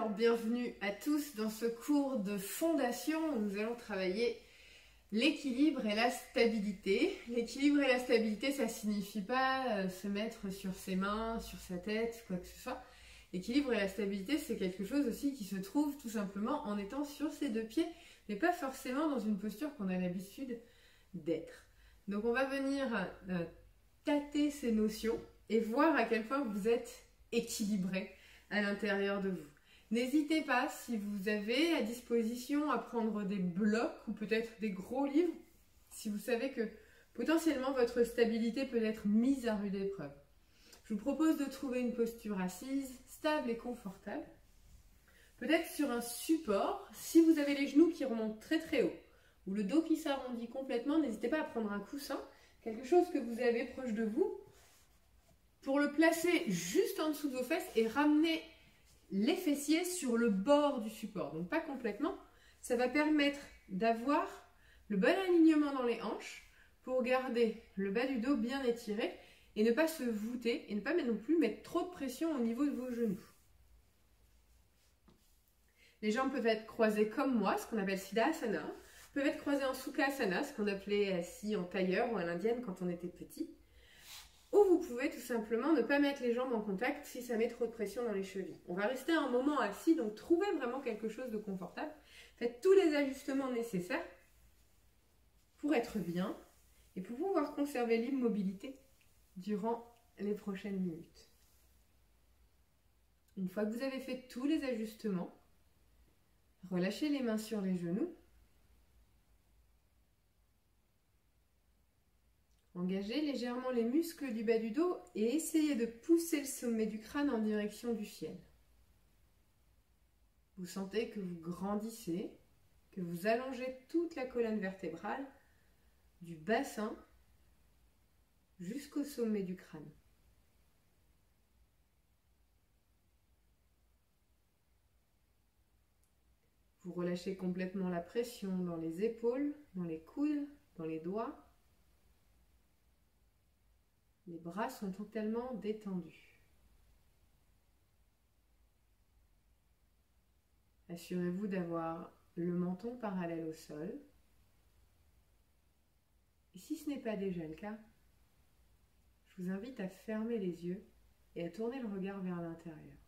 Alors bienvenue à tous dans ce cours de fondation où nous allons travailler l'équilibre et la stabilité. L'équilibre et la stabilité, ça ne signifie pas se mettre sur ses mains, sur sa tête, quoi que ce soit. L'équilibre et la stabilité, c'est quelque chose aussi qui se trouve tout simplement en étant sur ses deux pieds, mais pas forcément dans une posture qu'on a l'habitude d'être. Donc on va venir tâter ces notions et voir à quel point vous êtes équilibré à l'intérieur de vous. N'hésitez pas, si vous avez à disposition à prendre des blocs ou peut-être des gros livres, si vous savez que potentiellement votre stabilité peut être mise à rude épreuve. Je vous propose de trouver une posture assise, stable et confortable. Peut-être sur un support, si vous avez les genoux qui remontent très très haut ou le dos qui s'arrondit complètement, n'hésitez pas à prendre un coussin, quelque chose que vous avez proche de vous, pour le placer juste en dessous de vos fesses et ramener les fessiers sur le bord du support. Donc pas complètement. Ça va permettre d'avoir le bon alignement dans les hanches pour garder le bas du dos bien étiré et ne pas se voûter et ne pas non plus mettre trop de pression au niveau de vos genoux. Les jambes peuvent être croisées comme moi, ce qu'on appelle Siddhasana, peuvent être croisées en Sukhasana, ce qu'on appelait assis en tailleur ou à l'indienne quand on était petit. Ou vous pouvez tout simplement ne pas mettre les jambes en contact si ça met trop de pression dans les chevilles. On va rester un moment assis, donc trouvez vraiment quelque chose de confortable. Faites tous les ajustements nécessaires pour être bien et pour pouvoir conserver l'immobilité durant les prochaines minutes. Une fois que vous avez fait tous les ajustements, relâchez les mains sur les genoux. Engagez légèrement les muscles du bas du dos et essayez de pousser le sommet du crâne en direction du ciel. Vous sentez que vous grandissez, que vous allongez toute la colonne vertébrale du bassin jusqu'au sommet du crâne. Vous relâchez complètement la pression dans les épaules, dans les coudes, dans les doigts. Les bras sont totalement détendus. Assurez-vous d'avoir le menton parallèle au sol. Et si ce n'est pas déjà le cas, je vous invite à fermer les yeux et à tourner le regard vers l'intérieur.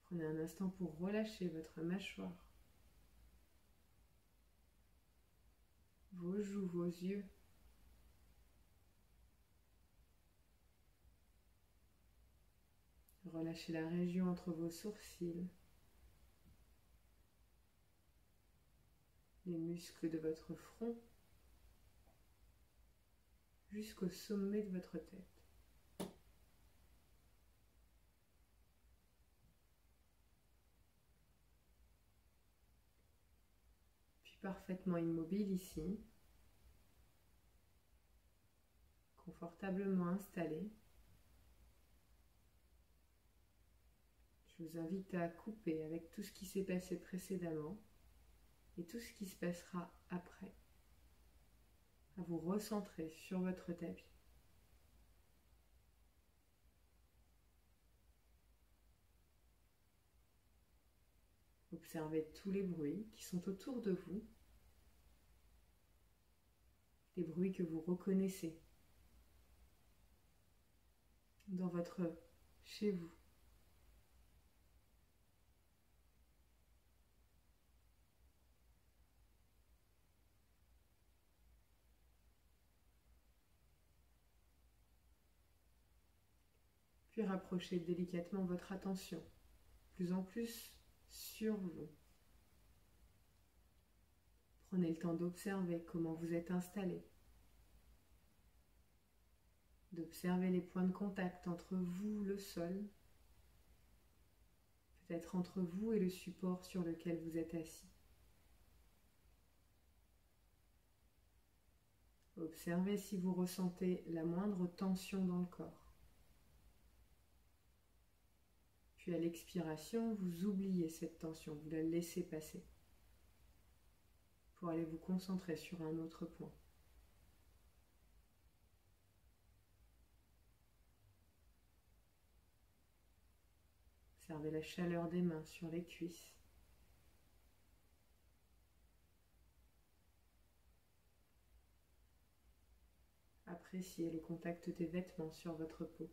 Prenez un instant pour relâcher votre mâchoire, vos joues, vos yeux. Relâchez la région entre vos sourcils, les muscles de votre front, jusqu'au sommet de votre tête. Puis parfaitement immobile ici, confortablement installé. Je vous invite à couper avec tout ce qui s'est passé précédemment et tout ce qui se passera après, à vous recentrer sur votre tapis. Observez tous les bruits qui sont autour de vous, les bruits que vous reconnaissez dans chez vous. Puis rapprochez délicatement votre attention, plus en plus sur vous. Prenez le temps d'observer comment vous êtes installé, d'observer les points de contact entre vous, le sol, peut-être entre vous et le support sur lequel vous êtes assis. Observez si vous ressentez la moindre tension dans le corps. Puis à l'expiration, vous oubliez cette tension, vous la laissez passer pour aller vous concentrer sur un autre point. Observez la chaleur des mains sur les cuisses. Appréciez le contact des vêtements sur votre peau.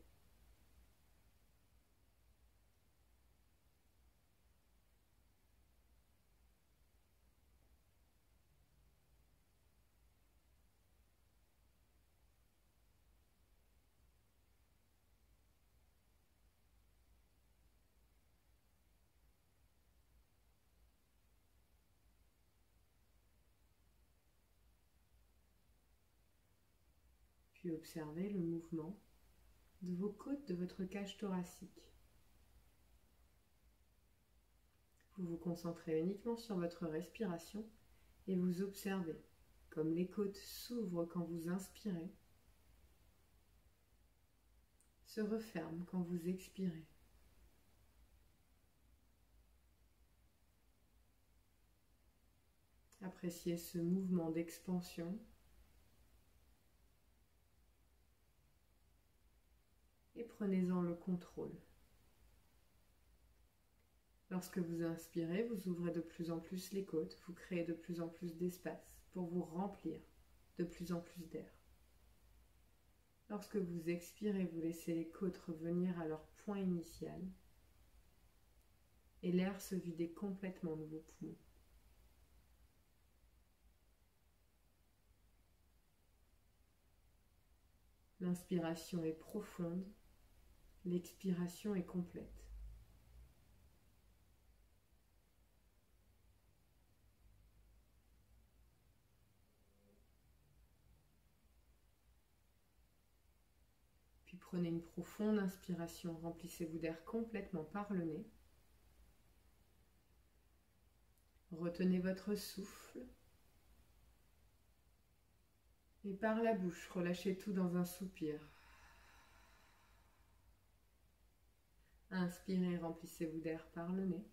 Puis observez le mouvement de vos côtes, de votre cage thoracique. Vous vous concentrez uniquement sur votre respiration et vous observez comme les côtes s'ouvrent quand vous inspirez, se referment quand vous expirez. Appréciez ce mouvement d'expansion et prenez-en le contrôle. Lorsque vous inspirez, vous ouvrez de plus en plus les côtes, vous créez de plus en plus d'espace pour vous remplir de plus en plus d'air. Lorsque vous expirez, vous laissez les côtes revenir à leur point initial et l'air se vider complètement de vos poumons. L'inspiration est profonde, l'expiration est complète. Puis prenez une profonde inspiration, remplissez-vous d'air complètement par le nez. Retenez votre souffle. Et par la bouche, relâchez tout dans un soupir. Inspirez, remplissez-vous d'air par le nez.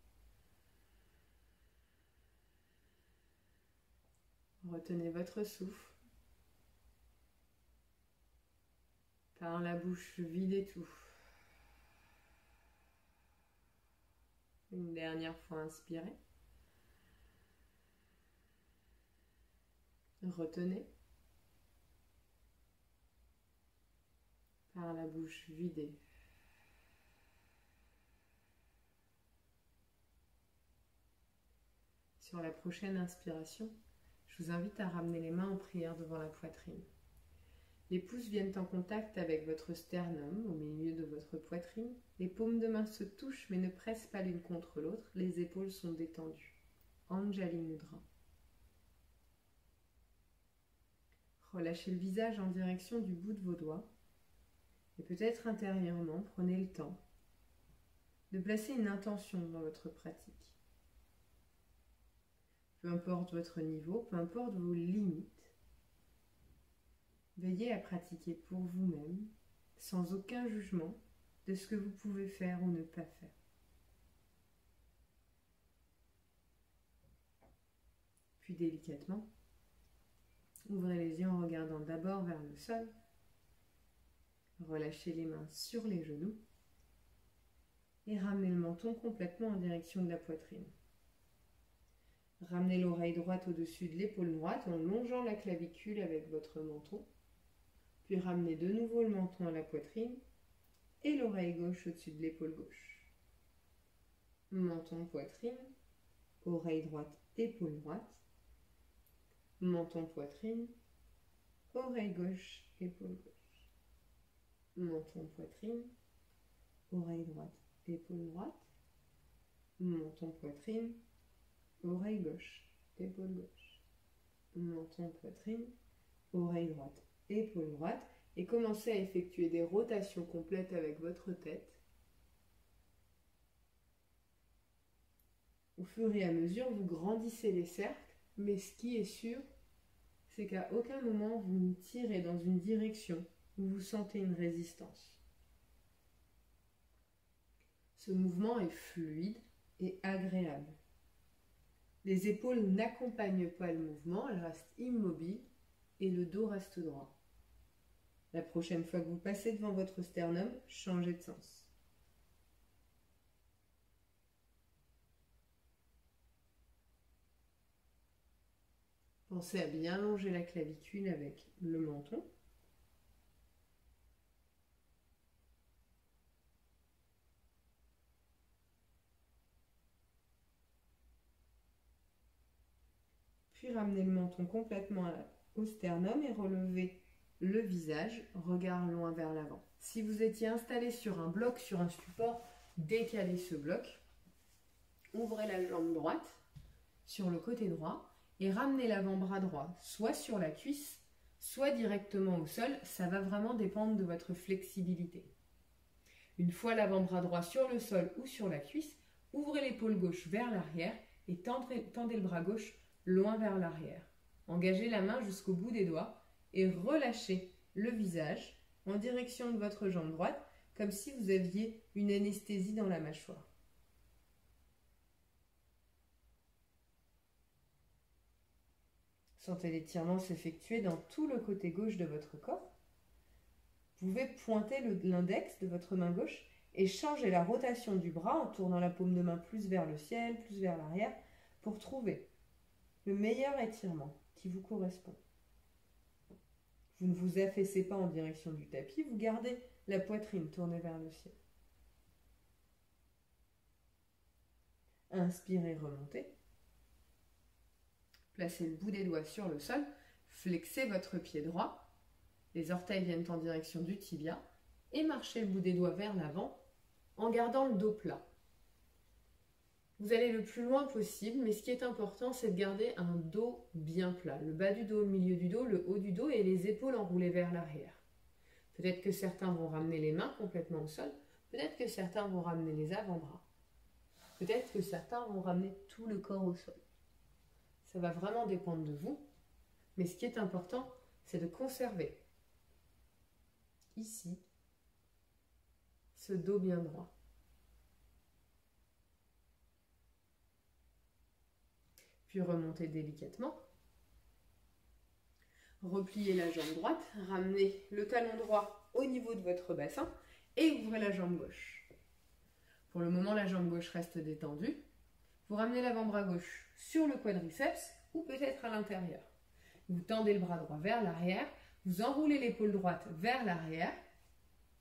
Retenez votre souffle. Par la bouche, videz tout. Une dernière fois, inspirez. Retenez. Par la bouche, videz. Sur la prochaine inspiration, je vous invite à ramener les mains en prière devant la poitrine. Les pouces viennent en contact avec votre sternum au milieu de votre poitrine. Les paumes de main se touchent mais ne pressent pas l'une contre l'autre. Les épaules sont détendues. Anjali Mudra. Relâchez le visage en direction du bout de vos doigts. Et peut-être intérieurement, prenez le temps de placer une intention dans votre pratique. Peu importe votre niveau, peu importe vos limites, veillez à pratiquer pour vous-même, sans aucun jugement de ce que vous pouvez faire ou ne pas faire. Puis délicatement, ouvrez les yeux en regardant d'abord vers le sol. Relâchez les mains sur les genoux et ramenez le menton complètement en direction de la poitrine. Ramenez l'oreille droite au-dessus de l'épaule droite en longeant la clavicule avec votre menton. Puis ramenez de nouveau le menton à la poitrine et l'oreille gauche au-dessus de l'épaule gauche. Menton, poitrine, oreille droite, épaule droite. Menton, poitrine, oreille gauche, épaule gauche. Menton, poitrine, oreille droite, épaule droite. Menton, poitrine, oreille gauche, épaule gauche. Menton, poitrine, oreille droite, épaule droite. Et commencez à effectuer des rotations complètes avec votre tête. Au fur et à mesure, vous grandissez les cercles, mais ce qui est sûr, c'est qu'à aucun moment vous ne tirez dans une direction où vous sentez une résistance. Ce mouvement est fluide et agréable. Les épaules n'accompagnent pas le mouvement, elles restent immobiles et le dos reste droit. La prochaine fois que vous passez devant votre sternum, changez de sens. Pensez à bien longer la clavicule avec le menton. Puis ramenez le menton complètement au sternum et relevez le visage, regard loin vers l'avant. Si vous étiez installé sur un bloc, sur un support, décalez ce bloc. Ouvrez la jambe droite sur le côté droit et ramenez l'avant-bras droit soit sur la cuisse, soit directement au sol. Ça va vraiment dépendre de votre flexibilité. Une fois l'avant-bras droit sur le sol ou sur la cuisse, ouvrez l'épaule gauche vers l'arrière et tendez le bras gauche loin vers l'arrière. Engagez la main jusqu'au bout des doigts et relâchez le visage en direction de votre jambe droite, comme si vous aviez une anesthésie dans la mâchoire. Sentez l'étirement s'effectuer dans tout le côté gauche de votre corps. Vous pouvez pointer l'index de votre main gauche et changer la rotation du bras en tournant la paume de main plus vers le ciel, plus vers l'arrière, pour trouver le meilleur étirement qui vous correspond. Vous ne vous affaissez pas en direction du tapis, vous gardez la poitrine tournée vers le ciel. Inspirez, remontez. Placez le bout des doigts sur le sol, flexez votre pied droit, les orteils viennent en direction du tibia et marchez le bout des doigts vers l'avant en gardant le dos plat. Vous allez le plus loin possible, mais ce qui est important, c'est de garder un dos bien plat. Le bas du dos, le milieu du dos, le haut du dos et les épaules enroulées vers l'arrière. Peut-être que certains vont ramener les mains complètement au sol, peut-être que certains vont ramener les avant-bras, peut-être que certains vont ramener tout le corps au sol. Ça va vraiment dépendre de vous, mais ce qui est important, c'est de conserver ici ce dos bien droit. Puis remontez délicatement. Repliez la jambe droite, ramenez le talon droit au niveau de votre bassin et ouvrez la jambe gauche. Pour le moment, la jambe gauche reste détendue. Vous ramenez l'avant-bras gauche sur le quadriceps ou peut-être à l'intérieur. Vous tendez le bras droit vers l'arrière, vous enroulez l'épaule droite vers l'arrière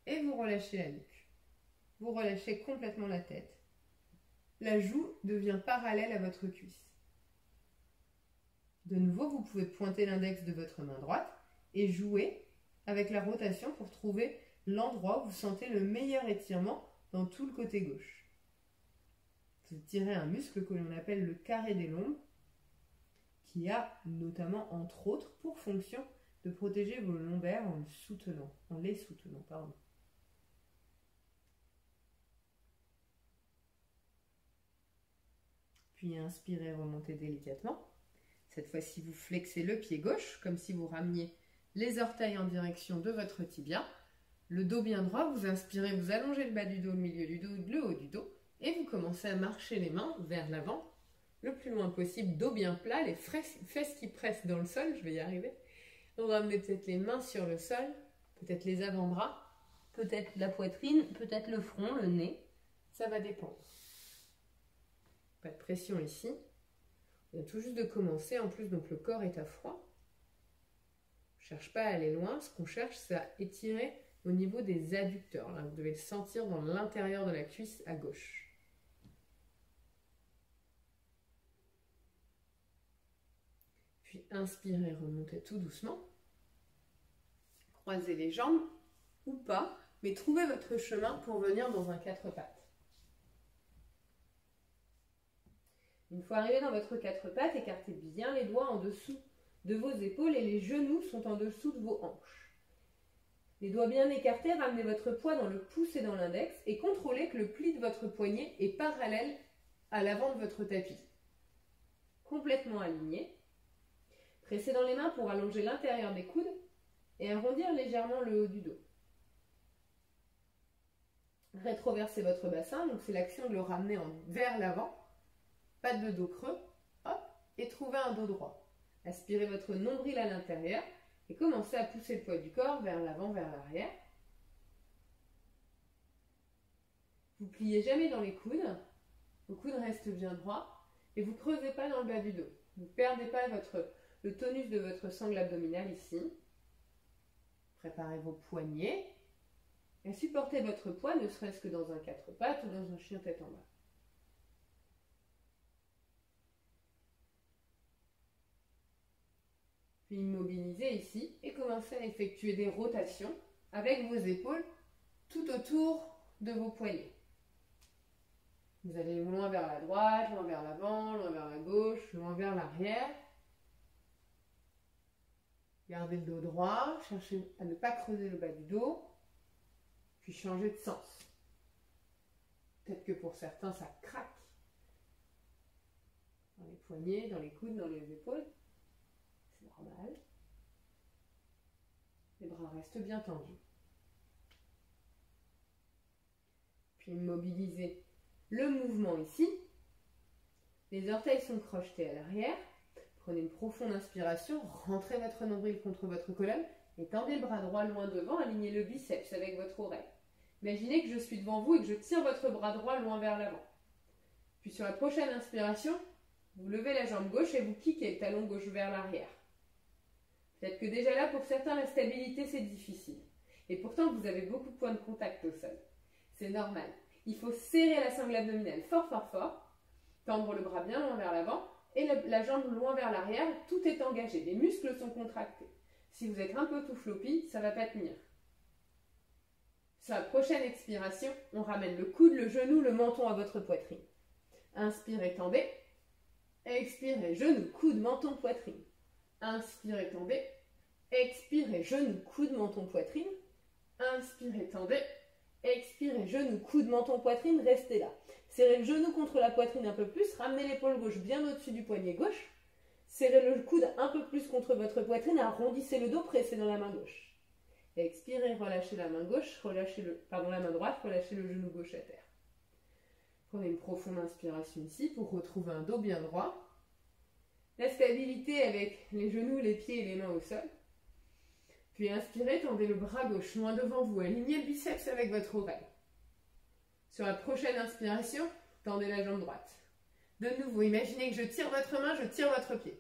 et vous relâchez la nuque. Vous relâchez complètement la tête. La joue devient parallèle à votre cuisse. De nouveau, vous pouvez pointer l'index de votre main droite et jouer avec la rotation pour trouver l'endroit où vous sentez le meilleur étirement dans tout le côté gauche. Vous tirez un muscle que l'on appelle le carré des lombes, qui a notamment, entre autres, pour fonction de protéger vos lombaires en les soutenant. Puis inspirez, remontez délicatement. Cette fois-ci, vous flexez le pied gauche, comme si vous rameniez les orteils en direction de votre tibia. Le dos bien droit, vous inspirez, vous allongez le bas du dos, le milieu du dos, le haut du dos, et vous commencez à marcher les mains vers l'avant, le plus loin possible, dos bien plat, les fesses qui pressent dans le sol, je vais y arriver. Vous ramenez peut-être les mains sur le sol, peut-être les avant-bras, peut-être la poitrine, peut-être le front, le nez, ça va dépendre. Pas de pression ici. On vient tout juste de commencer, en plus, donc le corps est à froid. On ne cherche pas à aller loin, ce qu'on cherche, c'est à étirer au niveau des adducteurs. Là, vous devez le sentir dans l'intérieur de la cuisse à gauche. Puis inspirez, remontez tout doucement. Croisez les jambes ou pas, mais trouvez votre chemin pour venir dans un quatre pattes. Une fois arrivé dans votre quatre pattes, écartez bien les doigts en dessous de vos épaules et les genoux sont en dessous de vos hanches. Les doigts bien écartés, ramenez votre poids dans le pouce et dans l'index et contrôlez que le pli de votre poignet est parallèle à l'avant de votre tapis. Complètement aligné. Pressez dans les mains pour allonger l'intérieur des coudes et arrondir légèrement le haut du dos. Rétroversez votre bassin, donc c'est l'action de le ramener vers l'avant. Pas de dos creux, hop, et trouvez un dos droit. Aspirez votre nombril à l'intérieur et commencez à pousser le poids du corps vers l'avant, vers l'arrière. Vous pliez jamais dans les coudes, vos coudes restent bien droits et vous ne creusez pas dans le bas du dos. Vous ne perdez pas le tonus de votre sangle abdominale ici. Préparez vos poignets et supportez votre poids, ne serait-ce que dans un 4 pattes ou dans un chien tête en bas. Puis immobilisez ici et commencez à effectuer des rotations avec vos épaules tout autour de vos poignets. Vous allez loin vers la droite, loin vers l'avant, loin vers la gauche, loin vers l'arrière. Gardez le dos droit, cherchez à ne pas creuser le bas du dos, puis changez de sens. Peut-être que pour certains, ça craque dans les poignets, dans les coudes, dans les épaules. C'est normal. Les bras restent bien tendus. Puis immobilisez le mouvement ici. Les orteils sont crochetés à l'arrière. Prenez une profonde inspiration, rentrez votre nombril contre votre colonne et tendez le bras droit loin devant, alignez le biceps avec votre oreille. Imaginez que je suis devant vous et que je tire votre bras droit loin vers l'avant. Puis sur la prochaine inspiration, vous levez la jambe gauche et vous kickez le talon gauche vers l'arrière. Peut-être que déjà là, pour certains, la stabilité, c'est difficile. Et pourtant, vous avez beaucoup de points de contact au sol. C'est normal. Il faut serrer la sangle abdominale fort, fort, fort, tendre le bras bien loin vers l'avant, et la jambe loin vers l'arrière, tout est engagé, les muscles sont contractés. Si vous êtes un peu tout floppy, ça ne va pas tenir. Sur la prochaine expiration, on ramène le coude, le genou, le menton à votre poitrine. Inspirez, tendez. Expirez, genou, coude, menton, poitrine. Inspirez, tendez. Expirez, genou, coude, menton, poitrine. Inspirez, tendez. Expirez, genou, coude, menton, poitrine, restez là. Serrez le genou contre la poitrine un peu plus, ramenez l'épaule gauche bien au-dessus du poignet gauche. Serrez le coude un peu plus contre votre poitrine, arrondissez le dos, pressez dans la main gauche. Expirez, relâchez la main gauche, la main droite, relâchez le genou gauche à terre. Prenez une profonde inspiration ici pour retrouver un dos bien droit. La stabilité avec les genoux, les pieds et les mains au sol. Puis inspirez, tendez le bras gauche loin devant vous, alignez le biceps avec votre oreille. Sur la prochaine inspiration, tendez la jambe droite. De nouveau, imaginez que je tire votre main, je tire votre pied.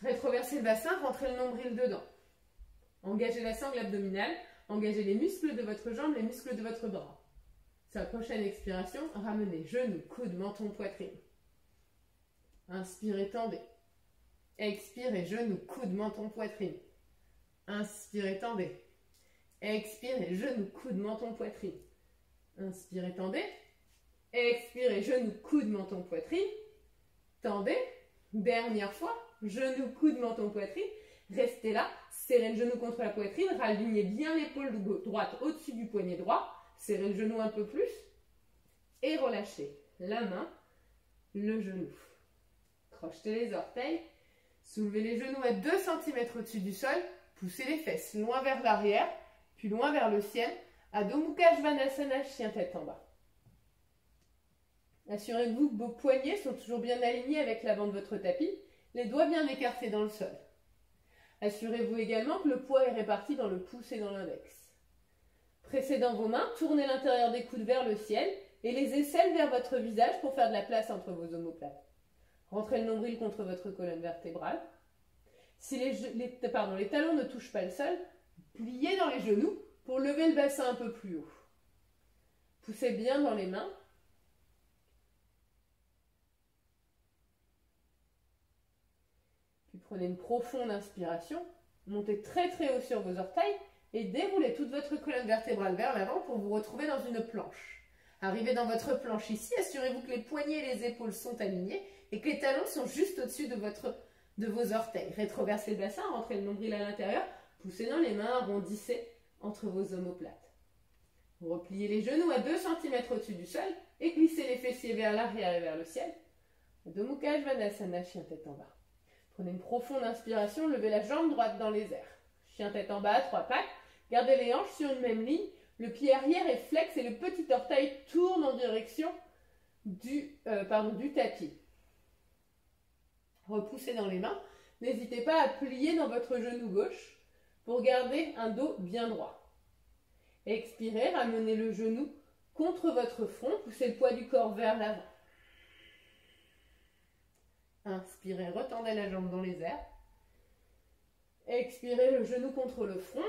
Rétroversez le bassin, rentrez le nombril dedans. Engagez la sangle abdominale, engagez les muscles de votre jambe, les muscles de votre bras. Sur la prochaine expiration, ramenez genoux, coude, menton, poitrine. Inspirez, tendez. Expirez, genoux, coude, menton, poitrine. Inspirez, tendez. Expirez, genoux, coude, menton, poitrine. Inspirez, tendez. Expirez, genoux, coude, menton, poitrine. Tendez. Dernière fois. Genoux, coude, menton, poitrine. Restez là. Serrez le genou contre la poitrine. Ralignez bien l'épaule droite au-dessus du poignet droit. Serrez le genou un peu plus. Et relâchez la main, le genou. Crochetez les orteils. Soulevez les genoux à 2 cm au-dessus du sol. Poussez les fesses loin vers l'arrière, puis loin vers le ciel. Adho Mukha Svanasana, chien tête en bas. Assurez-vous que vos poignets sont toujours bien alignés avec l'avant de votre tapis, les doigts bien écartés dans le sol. Assurez-vous également que le poids est réparti dans le pouce et dans l'index. Pressez dans vos mains, tournez l'intérieur des coudes vers le ciel et les aisselles vers votre visage pour faire de la place entre vos omoplates. Rentrez le nombril contre votre colonne vertébrale. Si les talons ne touchent pas le sol, pliez dans les genoux pour lever le bassin un peu plus haut. Poussez bien dans les mains. Puis prenez une profonde inspiration. Montez très très haut sur vos orteils et déroulez toute votre colonne vertébrale vers l'avant pour vous retrouver dans une planche. Arrivez dans votre planche ici, assurez-vous que les poignets et les épaules sont alignés et que les talons sont juste au-dessus de vos orteils. Rétroversez le bassin, rentrez le nombril à l'intérieur, poussez dans les mains, arrondissez entre vos omoplates. Vous repliez les genoux à 2 cm au-dessus du sol et glissez les fessiers vers l'arrière et vers le ciel. Adho Mukha Svanasana, chien tête en bas. Prenez une profonde inspiration, levez la jambe droite dans les airs. Chien tête en bas à 3 pattes. Gardez les hanches sur une même ligne. Le pied arrière est flex et le petit orteil tourne en direction du tapis. Repoussez dans les mains. N'hésitez pas à plier dans votre genou gauche pour garder un dos bien droit. Expirez, ramenez le genou contre votre front, poussez le poids du corps vers l'avant. Inspirez, retendez la jambe dans les airs. Expirez, le genou contre le front.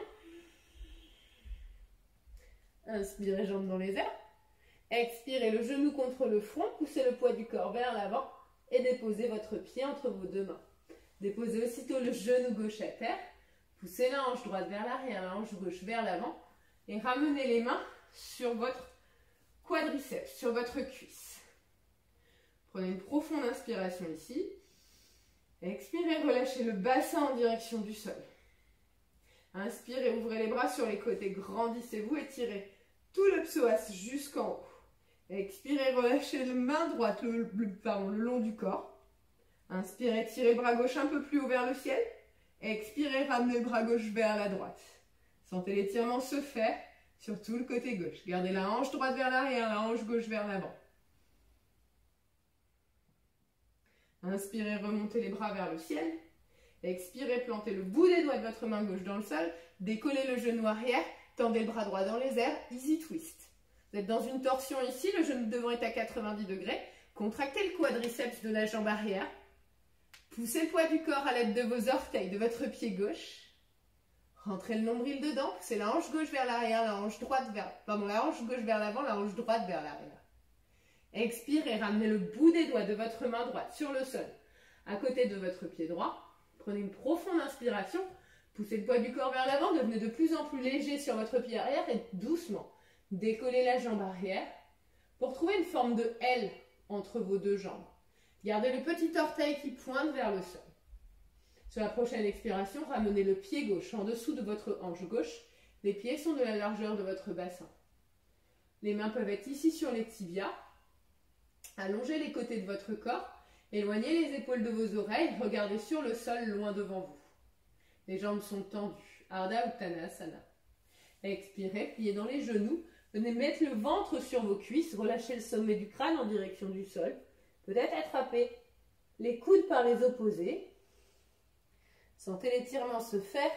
Inspirez, jambe dans les airs. Expirez, le genou contre le front. Poussez le poids du corps vers l'avant et déposez votre pied entre vos deux mains. Déposez aussitôt le genou gauche à terre. Poussez la hanche droite vers l'arrière, la hanche gauche vers l'avant. Et ramenez les mains sur votre quadriceps, sur votre cuisse. Prenez une profonde inspiration ici. Expirez, relâchez le bassin en direction du sol. Inspirez, ouvrez les bras sur les côtés, grandissez-vous, étirez tout le psoas jusqu'en haut. Expirez, relâchez la main droite le long du corps. Inspirez, tirez le bras gauche un peu plus haut vers le ciel. Expirez, ramenez le bras gauche vers la droite. Sentez l'étirement se faire sur tout le côté gauche. Gardez la hanche droite vers l'arrière, la hanche gauche vers l'avant. Inspirez, remontez les bras vers le ciel. Expirez, plantez le bout des doigts de votre main gauche dans le sol. Décollez le genou arrière, tendez le bras droit dans les airs, easy twist. Vous êtes dans une torsion ici, le genou devant est à 90 degrés. Contractez le quadriceps de la jambe arrière. Poussez le poids du corps à l'aide de vos orteils, de votre pied gauche. Rentrez le nombril dedans, poussez la hanche gauche vers l'arrière, la hanche gauche vers l'avant, la hanche droite vers l'arrière. Expirez, ramenez le bout des doigts de votre main droite sur le sol, à côté de votre pied droit. Prenez une profonde inspiration, poussez le poids du corps vers l'avant, devenez de plus en plus léger sur votre pied arrière et doucement décollez la jambe arrière pour trouver une forme de L entre vos deux jambes. Gardez le petit orteil qui pointe vers le sol. Sur la prochaine expiration, ramenez le pied gauche en dessous de votre hanche gauche. Les pieds sont de la largeur de votre bassin. Les mains peuvent être ici sur les tibias. Allongez les côtés de votre corps. Éloignez les épaules de vos oreilles. Regardez sur le sol loin devant vous. Les jambes sont tendues. Ardha Uttanasana. Expirez, pliez dans les genoux. Venez mettre le ventre sur vos cuisses. Relâchez le sommet du crâne en direction du sol. Peut-être attraper les coudes par les opposés. Sentez l'étirement se faire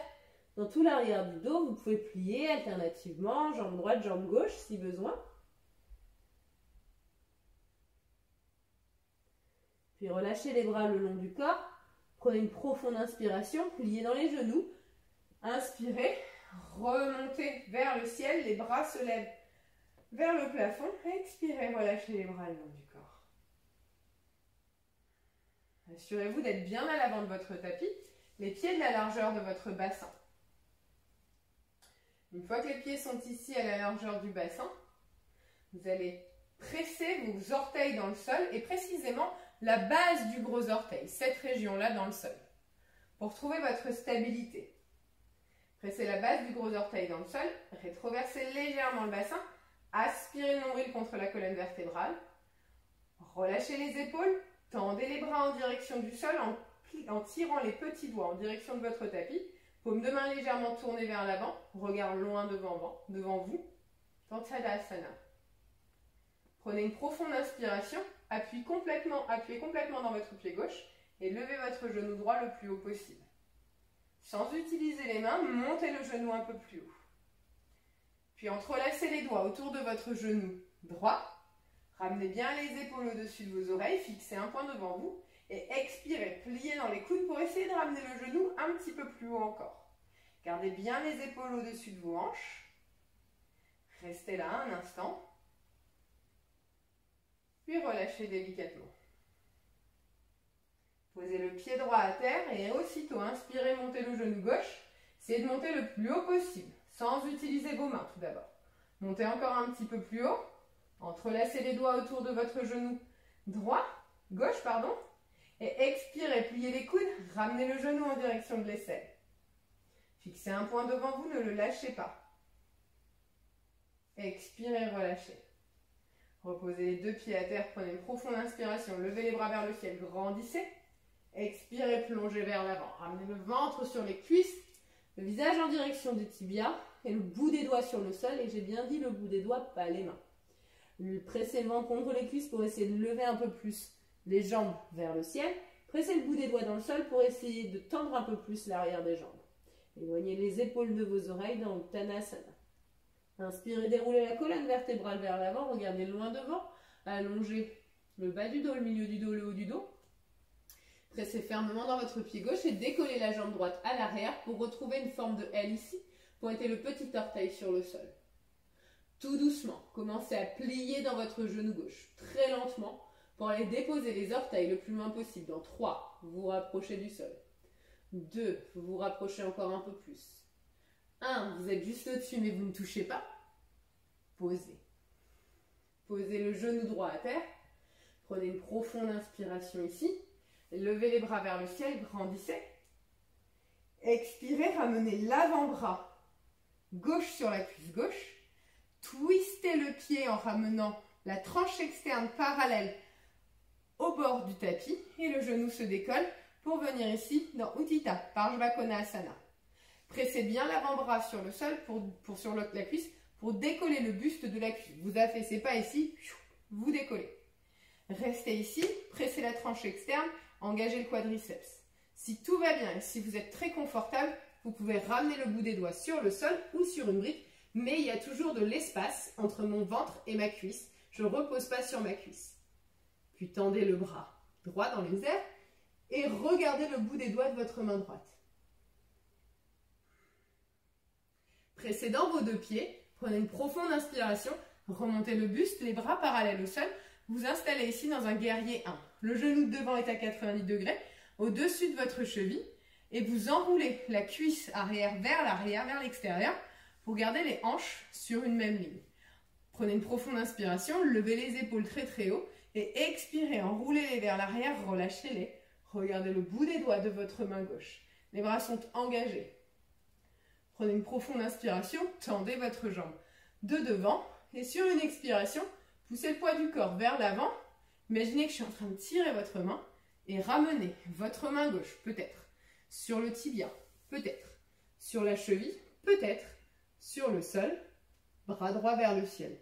dans tout l'arrière du dos. Vous pouvez plier alternativement, jambe droite, jambe gauche si besoin. Puis relâchez les bras le long du corps. Prenez une profonde inspiration, pliez dans les genoux. Inspirez, remontez vers le ciel, les bras se lèvent vers le plafond. Expirez, relâchez les bras le long du corps. Assurez-vous d'être bien à l'avant de votre tapis, les pieds de la largeur de votre bassin. Une fois que les pieds sont ici à la largeur du bassin, vous allez presser vos orteils dans le sol et précisément la base du gros orteil, cette région-là dans le sol, pour trouver votre stabilité. Pressez la base du gros orteil dans le sol, rétroversez légèrement le bassin, aspirez le nombril contre la colonne vertébrale, relâchez les épaules, tendez les bras en direction du sol en tirant les petits doigts en direction de votre tapis, paume de main légèrement tournée vers l'avant, regard loin devant vous, Tadasana. Prenez une profonde inspiration, appuyez complètement dans votre pied gauche et levez votre genou droit le plus haut possible. Sans utiliser les mains, montez le genou un peu plus haut. Puis entrelacez les doigts autour de votre genou droit. Ramenez bien les épaules au-dessus de vos oreilles, fixez un point devant vous et expirez, pliez dans les coudes pour essayer de ramener le genou un petit peu plus haut encore. Gardez bien les épaules au-dessus de vos hanches. Restez là un instant. Puis relâchez délicatement. Posez le pied droit à terre et aussitôt inspirez, montez le genou gauche. Essayez de monter le plus haut possible, sans utiliser vos mains tout d'abord. Montez encore un petit peu plus haut. Entrelacez les doigts autour de votre genou gauche, et expirez, pliez les coudes, ramenez le genou en direction de l'aisselle. Fixez un point devant vous, ne le lâchez pas. Expirez, relâchez. Reposez les deux pieds à terre, prenez une profonde inspiration, levez les bras vers le ciel, grandissez. Expirez, plongez vers l'avant. Ramenez le ventre sur les cuisses, le visage en direction des tibias et le bout des doigts sur le sol. Et j'ai bien dit le bout des doigts, pas les mains. Pressez le ventre contre les cuisses pour essayer de lever un peu plus les jambes vers le ciel. Pressez le bout des doigts dans le sol pour essayer de tendre un peu plus l'arrière des jambes. Éloignez les épaules de vos oreilles dans Uttanasana. Inspirez, déroulez la colonne vertébrale vers l'avant, regardez loin devant. Allongez le bas du dos, le milieu du dos, le haut du dos. Pressez fermement dans votre pied gauche et décollez la jambe droite à l'arrière pour retrouver une forme de L ici. Pointez le petit orteil sur le sol. Tout doucement, commencez à plier dans votre genou gauche, très lentement, pour aller déposer les orteils le plus loin possible. Dans 3, vous vous rapprochez du sol. 2, vous vous rapprochez encore un peu plus. 1, vous êtes juste au-dessus mais vous ne touchez pas. Posez. Posez le genou droit à terre. Prenez une profonde inspiration ici. Levez les bras vers le ciel, grandissez. Expirez, ramenez l'avant-bras gauche sur la cuisse gauche. Twistez le pied en ramenant la tranche externe parallèle au bord du tapis et le genou se décolle pour venir ici dans Utthita, Parsvakonasana. Pressez bien l'avant-bras sur le sol, sur la cuisse, pour décoller le buste de la cuisse. Vous affaissez pas ici, vous décollez. Restez ici, pressez la tranche externe, engagez le quadriceps. Si tout va bien et si vous êtes très confortable, vous pouvez ramener le bout des doigts sur le sol ou sur une brique, mais il y a toujours de l'espace entre mon ventre et ma cuisse. Je ne repose pas sur ma cuisse. Puis tendez le bras droit dans les airs et regardez le bout des doigts de votre main droite. Pressez dans vos deux pieds, prenez une profonde inspiration, remontez le buste, les bras parallèles au sol, vous installez ici dans un guerrier 1. Le genou de devant est à 90 degrés, au-dessus de votre cheville, et vous enroulez la cuisse arrière, vers l'extérieur, pour garder les hanches sur une même ligne. Prenez une profonde inspiration, levez les épaules très très haut, et expirez, enroulez-les vers l'arrière, relâchez-les. Regardez le bout des doigts de votre main gauche. Les bras sont engagés. Prenez une profonde inspiration, tendez votre jambe de devant, et sur une expiration, poussez le poids du corps vers l'avant. Imaginez que je suis en train de tirer votre main, et ramenez votre main gauche, peut-être, sur le tibia, peut-être, sur la cheville, peut-être, sur le sol, bras droit vers le ciel.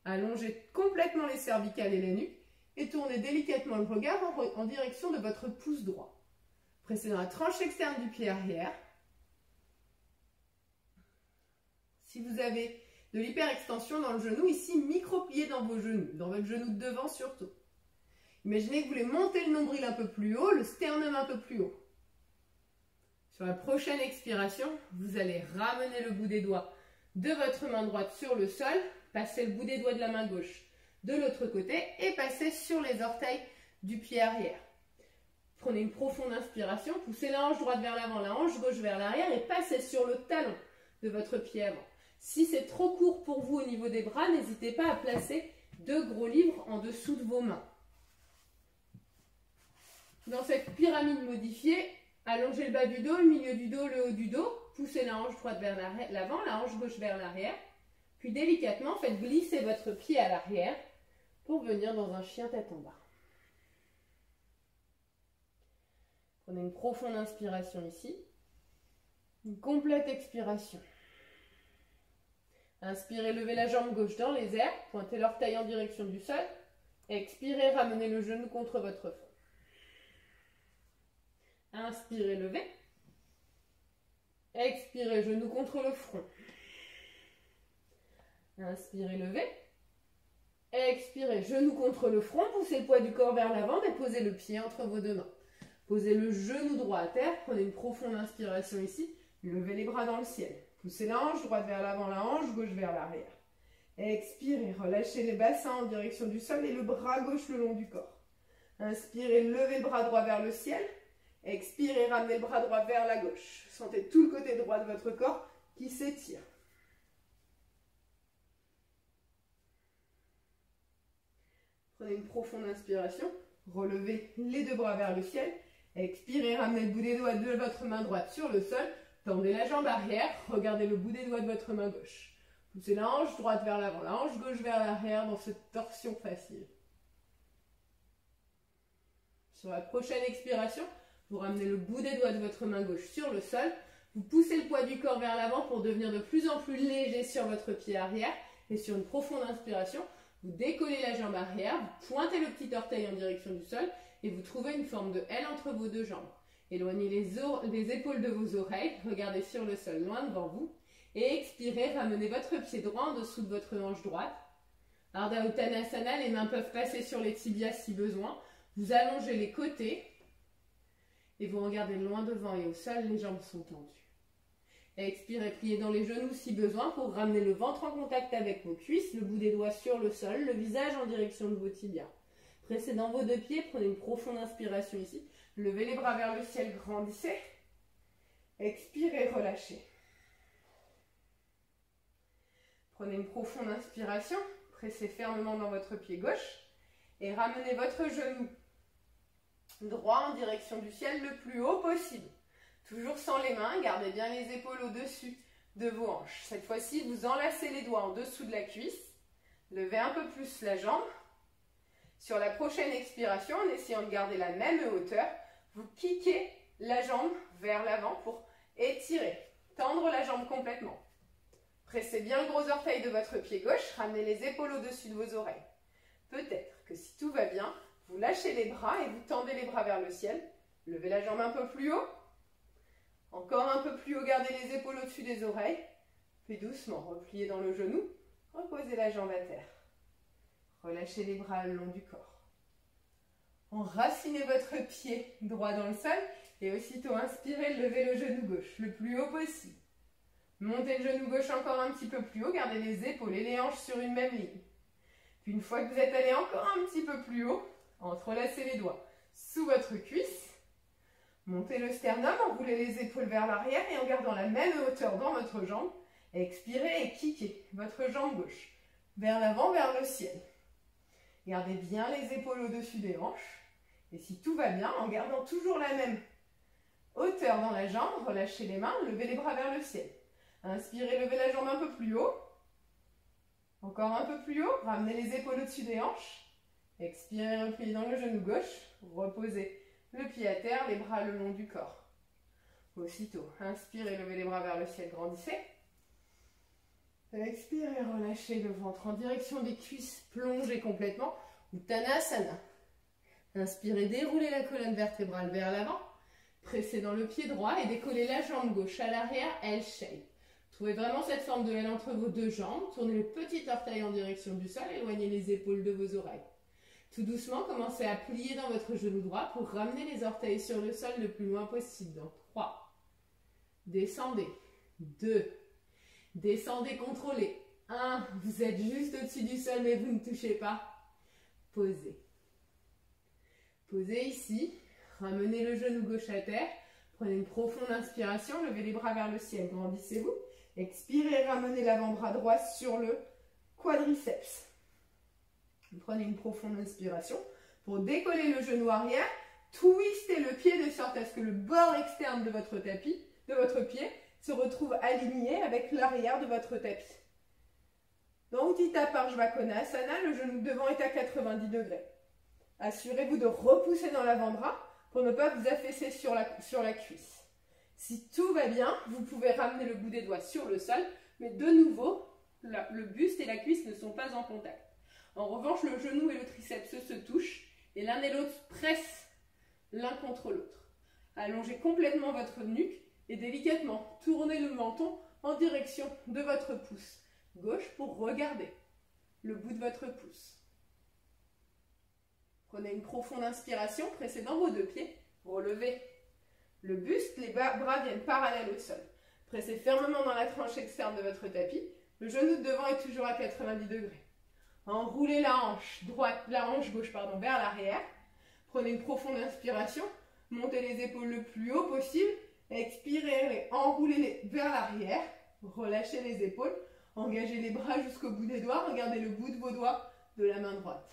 Allongez complètement les cervicales et la nuque et tournez délicatement le regard en direction de votre pouce droit. Pressez dans la tranche externe du pied arrière. Si vous avez de l'hyperextension dans le genou, ici, micro-pliez dans vos genoux, dans votre genou de devant surtout. Imaginez que vous voulez monter le nombril un peu plus haut, le sternum un peu plus haut. Sur la prochaine expiration, vous allez ramener le bout des doigts de votre main droite sur le sol, passez le bout des doigts de la main gauche de l'autre côté et passez sur les orteils du pied arrière. Prenez une profonde inspiration, poussez la hanche droite vers l'avant, la hanche gauche vers l'arrière et passez sur le talon de votre pied avant. Si c'est trop court pour vous au niveau des bras, n'hésitez pas à placer 2 gros livres en dessous de vos mains. Dans cette pyramide modifiée, allongez le bas du dos, le milieu du dos, le haut du dos, poussez la hanche droite vers l'avant, la hanche gauche vers l'arrière, puis délicatement faites glisser votre pied à l'arrière pour venir dans un chien tête en bas. Prenez une profonde inspiration ici, une complète expiration. Inspirez, levez la jambe gauche dans les airs, pointez l'orteil en direction du sol, expirez, ramenez le genou contre votre front. Inspirez, levez. Expirez, genou contre le front. Inspirez, levez. Expirez, genou contre le front, poussez le poids du corps vers l'avant, déposez le pied entre vos deux mains. Posez le genou droit à terre, prenez une profonde inspiration ici, levez les bras dans le ciel. Poussez la hanche droite vers l'avant, la hanche gauche vers l'arrière. Expirez, relâchez les bassins en direction du sol et le bras gauche le long du corps. Inspirez, levez le bras droit vers le ciel. Expirez, ramenez le bras droit vers la gauche. Sentez tout le côté droit de votre corps qui s'étire. Prenez une profonde inspiration. Relevez les 2 bras vers le ciel. Expirez, ramenez le bout des doigts de votre main droite sur le sol. Tendez la jambe arrière. Regardez le bout des doigts de votre main gauche. Poussez la hanche droite vers l'avant, la hanche gauche vers l'arrière dans cette torsion facile. Sur la prochaine expiration, vous ramenez le bout des doigts de votre main gauche sur le sol. Vous poussez le poids du corps vers l'avant pour devenir de plus en plus léger sur votre pied arrière. Et sur une profonde inspiration, vous décollez la jambe arrière, vous pointez le petit orteil en direction du sol et vous trouvez une forme de L entre vos 2 jambes. Éloignez les épaules de vos oreilles, regardez sur le sol loin devant vous. Et expirez, ramenez votre pied droit en dessous de votre hanche droite. Ardha Uttanasana, les mains peuvent passer sur les tibias si besoin. Vous allongez les côtés. Et vous regardez loin devant et au sol, les jambes sont tendues. Expirez, pliez dans les genoux si besoin pour ramener le ventre en contact avec vos cuisses, le bout des doigts sur le sol, le visage en direction de vos tibias. Pressez dans vos deux pieds, prenez une profonde inspiration ici. Levez les bras vers le ciel, grandissez. Expirez, relâchez. Prenez une profonde inspiration, pressez fermement dans votre pied gauche et ramenez votre genou droit en direction du ciel le plus haut possible. Toujours sans les mains, gardez bien les épaules au-dessus de vos hanches. Cette fois-ci, vous enlacez les doigts en dessous de la cuisse. Levez un peu plus la jambe. Sur la prochaine expiration, en essayant de garder la même hauteur, vous kickez la jambe vers l'avant pour étirer, tendre la jambe complètement. Pressez bien le gros orteil de votre pied gauche, ramenez les épaules au-dessus de vos oreilles. Peut-être que si tout va bien, vous lâchez les bras et vous tendez les bras vers le ciel. Levez la jambe un peu plus haut. Encore un peu plus haut, gardez les épaules au-dessus des oreilles. Puis doucement, repliez dans le genou. Reposez la jambe à terre. Relâchez les bras le long du corps. Enracinez votre pied droit dans le sol et aussitôt inspirez, levez le genou gauche le plus haut possible. Montez le genou gauche encore un petit peu plus haut, gardez les épaules et les hanches sur une même ligne. Puis une fois que vous êtes allé encore un petit peu plus haut, entrelacez les doigts sous votre cuisse. Montez le sternum, enroulez les épaules vers l'arrière et en gardant la même hauteur dans votre jambe, expirez et kickez votre jambe gauche vers l'avant, vers le ciel. Gardez bien les épaules au-dessus des hanches. Et si tout va bien, en gardant toujours la même hauteur dans la jambe, relâchez les mains, levez les bras vers le ciel. Inspirez, levez la jambe un peu plus haut. Encore un peu plus haut, ramenez les épaules au-dessus des hanches. Expirez, repliez dans le genou gauche. Reposez le pied à terre, les bras le long du corps. Aussitôt, inspirez, levez les bras vers le ciel, grandissez. Expirez, relâchez le ventre en direction des cuisses, plongez complètement. Uttanasana. Inspirez, déroulez la colonne vertébrale vers l'avant. Pressez dans le pied droit et décollez la jambe gauche à l'arrière, L-shape. Trouvez vraiment cette forme de L entre vos deux jambes. Tournez le petit orteil en direction du sol, éloignez les épaules de vos oreilles. Tout doucement, commencez à plier dans votre genou droit pour ramener les orteils sur le sol le plus loin possible. Dans 3, descendez, 2, descendez, contrôlez, 1, vous êtes juste au-dessus du sol mais vous ne touchez pas, posez. Posez ici, ramenez le genou gauche à terre, prenez une profonde inspiration, levez les bras vers le ciel, grandissez-vous, expirez, ramenez l'avant-bras droit sur le quadriceps. Prenez une profonde inspiration pour décoller le genou arrière, twistez le pied de sorte à ce que le bord externe de votre tapis, de votre pied, se retrouve aligné avec l'arrière de votre tapis. Dans Utthita Parshvakonasana, le genou devant est à 90 degrés. Assurez-vous de repousser dans l'avant-bras pour ne pas vous affaisser sur la cuisse. Si tout va bien, vous pouvez ramener le bout des doigts sur le sol, mais de nouveau, le buste et la cuisse ne sont pas en contact. En revanche, le genou et le triceps se touchent et l'un et l'autre pressent l'un contre l'autre. Allongez complètement votre nuque et délicatement tournez le menton en direction de votre pouce gauche pour regarder le bout de votre pouce. Prenez une profonde inspiration, pressez dans vos deux pieds, relevez le buste, les bras viennent parallèles au sol. Pressez fermement dans la tranche externe de votre tapis, le genou de devant est toujours à 90 degrés. Enroulez la hanche gauche vers l'arrière. Prenez une profonde inspiration. Montez les épaules le plus haut possible. Expirez, enroulez-les vers l'arrière. Relâchez les épaules. Engagez les bras jusqu'au bout des doigts. Regardez le bout de vos doigts de la main droite.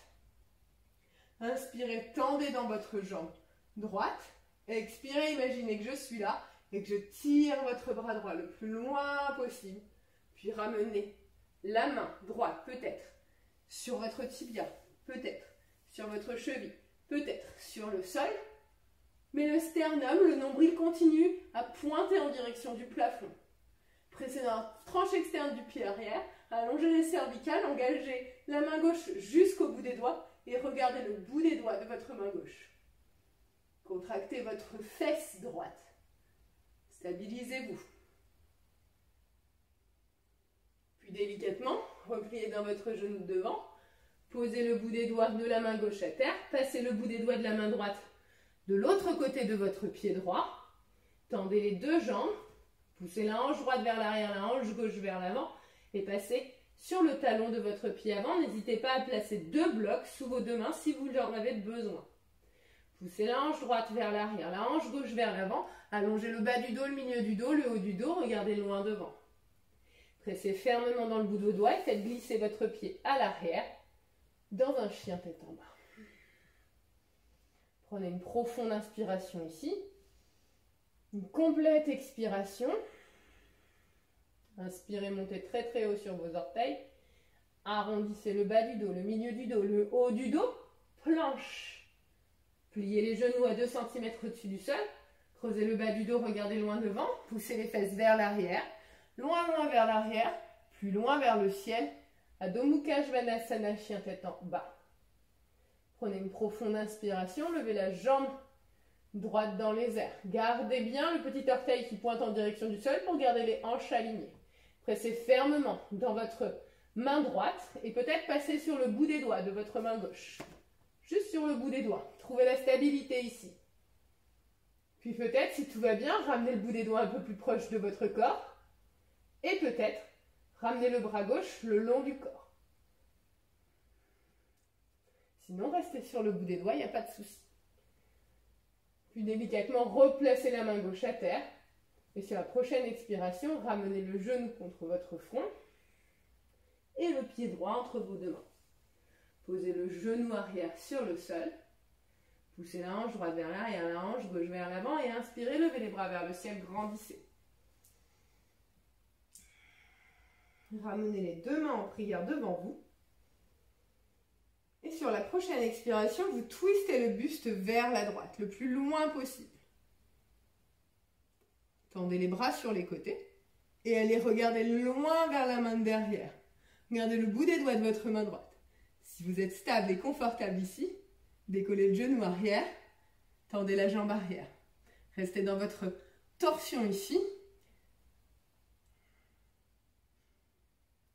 Inspirez, tendez dans votre jambe droite. Expirez, imaginez que je suis là et que je tire votre bras droit le plus loin possible. Puis ramenez la main droite peut-être sur votre tibia, peut-être sur votre cheville, peut-être sur le sol, mais le sternum, le nombril continue à pointer en direction du plafond. Pressez dans la tranche externe du pied arrière, allongez les cervicales, engagez la main gauche jusqu'au bout des doigts et regardez le bout des doigts de votre main gauche. Contractez votre fesse droite. Stabilisez-vous. Puis délicatement, repliez dans votre genou de devant. Posez le bout des doigts de la main gauche à terre. Passez le bout des doigts de la main droite De l'autre côté de votre pied droit, tendez les deux jambes, poussez la hanche droite vers l'arrière, la hanche gauche vers l'avant et passez sur le talon de votre pied avant. N'hésitez pas à placer deux blocs sous vos deux mains si vous en avez besoin. Poussez la hanche droite vers l'arrière, la hanche gauche vers l'avant. Allongez le bas du dos, le milieu du dos, le haut du dos. Regardez loin devant. Pressez fermement dans le bout de vos doigts et faites glisser votre pied à l'arrière dans un chien tête en bas. Prenez une profonde inspiration ici. Une complète expiration. Inspirez, montez très très haut sur vos orteils. Arrondissez le bas du dos, le milieu du dos, le haut du dos. Planche. Pliez les genoux à 2 cm au-dessus du sol. Creusez le bas du dos, regardez loin devant. Poussez les fesses vers l'arrière. Loin, loin vers l'arrière. Plus loin vers le ciel. Adho Mukha Svanasana, chien tête en bas. Prenez une profonde inspiration. Levez la jambe droite dans les airs. Gardez bien le petit orteil qui pointe en direction du sol pour garder les hanches alignées. Pressez fermement dans votre main droite et peut-être passez sur le bout des doigts de votre main gauche. Juste sur le bout des doigts. Trouvez la stabilité ici. Puis peut-être, si tout va bien, ramenez le bout des doigts un peu plus proche de votre corps. Et peut-être, ramenez le bras gauche le long du corps. Sinon, restez sur le bout des doigts, il n'y a pas de souci. Puis délicatement, replacez la main gauche à terre. Et sur la prochaine expiration, ramenez le genou contre votre front et le pied droit entre vos deux mains. Posez le genou arrière sur le sol. Poussez la hanche droite vers l'arrière, la hanche gauche vers l'avant et inspirez, levez les bras vers le ciel, grandissez. Ramenez les deux mains en prière devant vous. Et sur la prochaine expiration, vous twistez le buste vers la droite, le plus loin possible. Tendez les bras sur les côtés et allez regarder loin vers la main de derrière. Regardez le bout des doigts de votre main droite. Si vous êtes stable et confortable ici, décollez le genou arrière, tendez la jambe arrière. Restez dans votre torsion ici.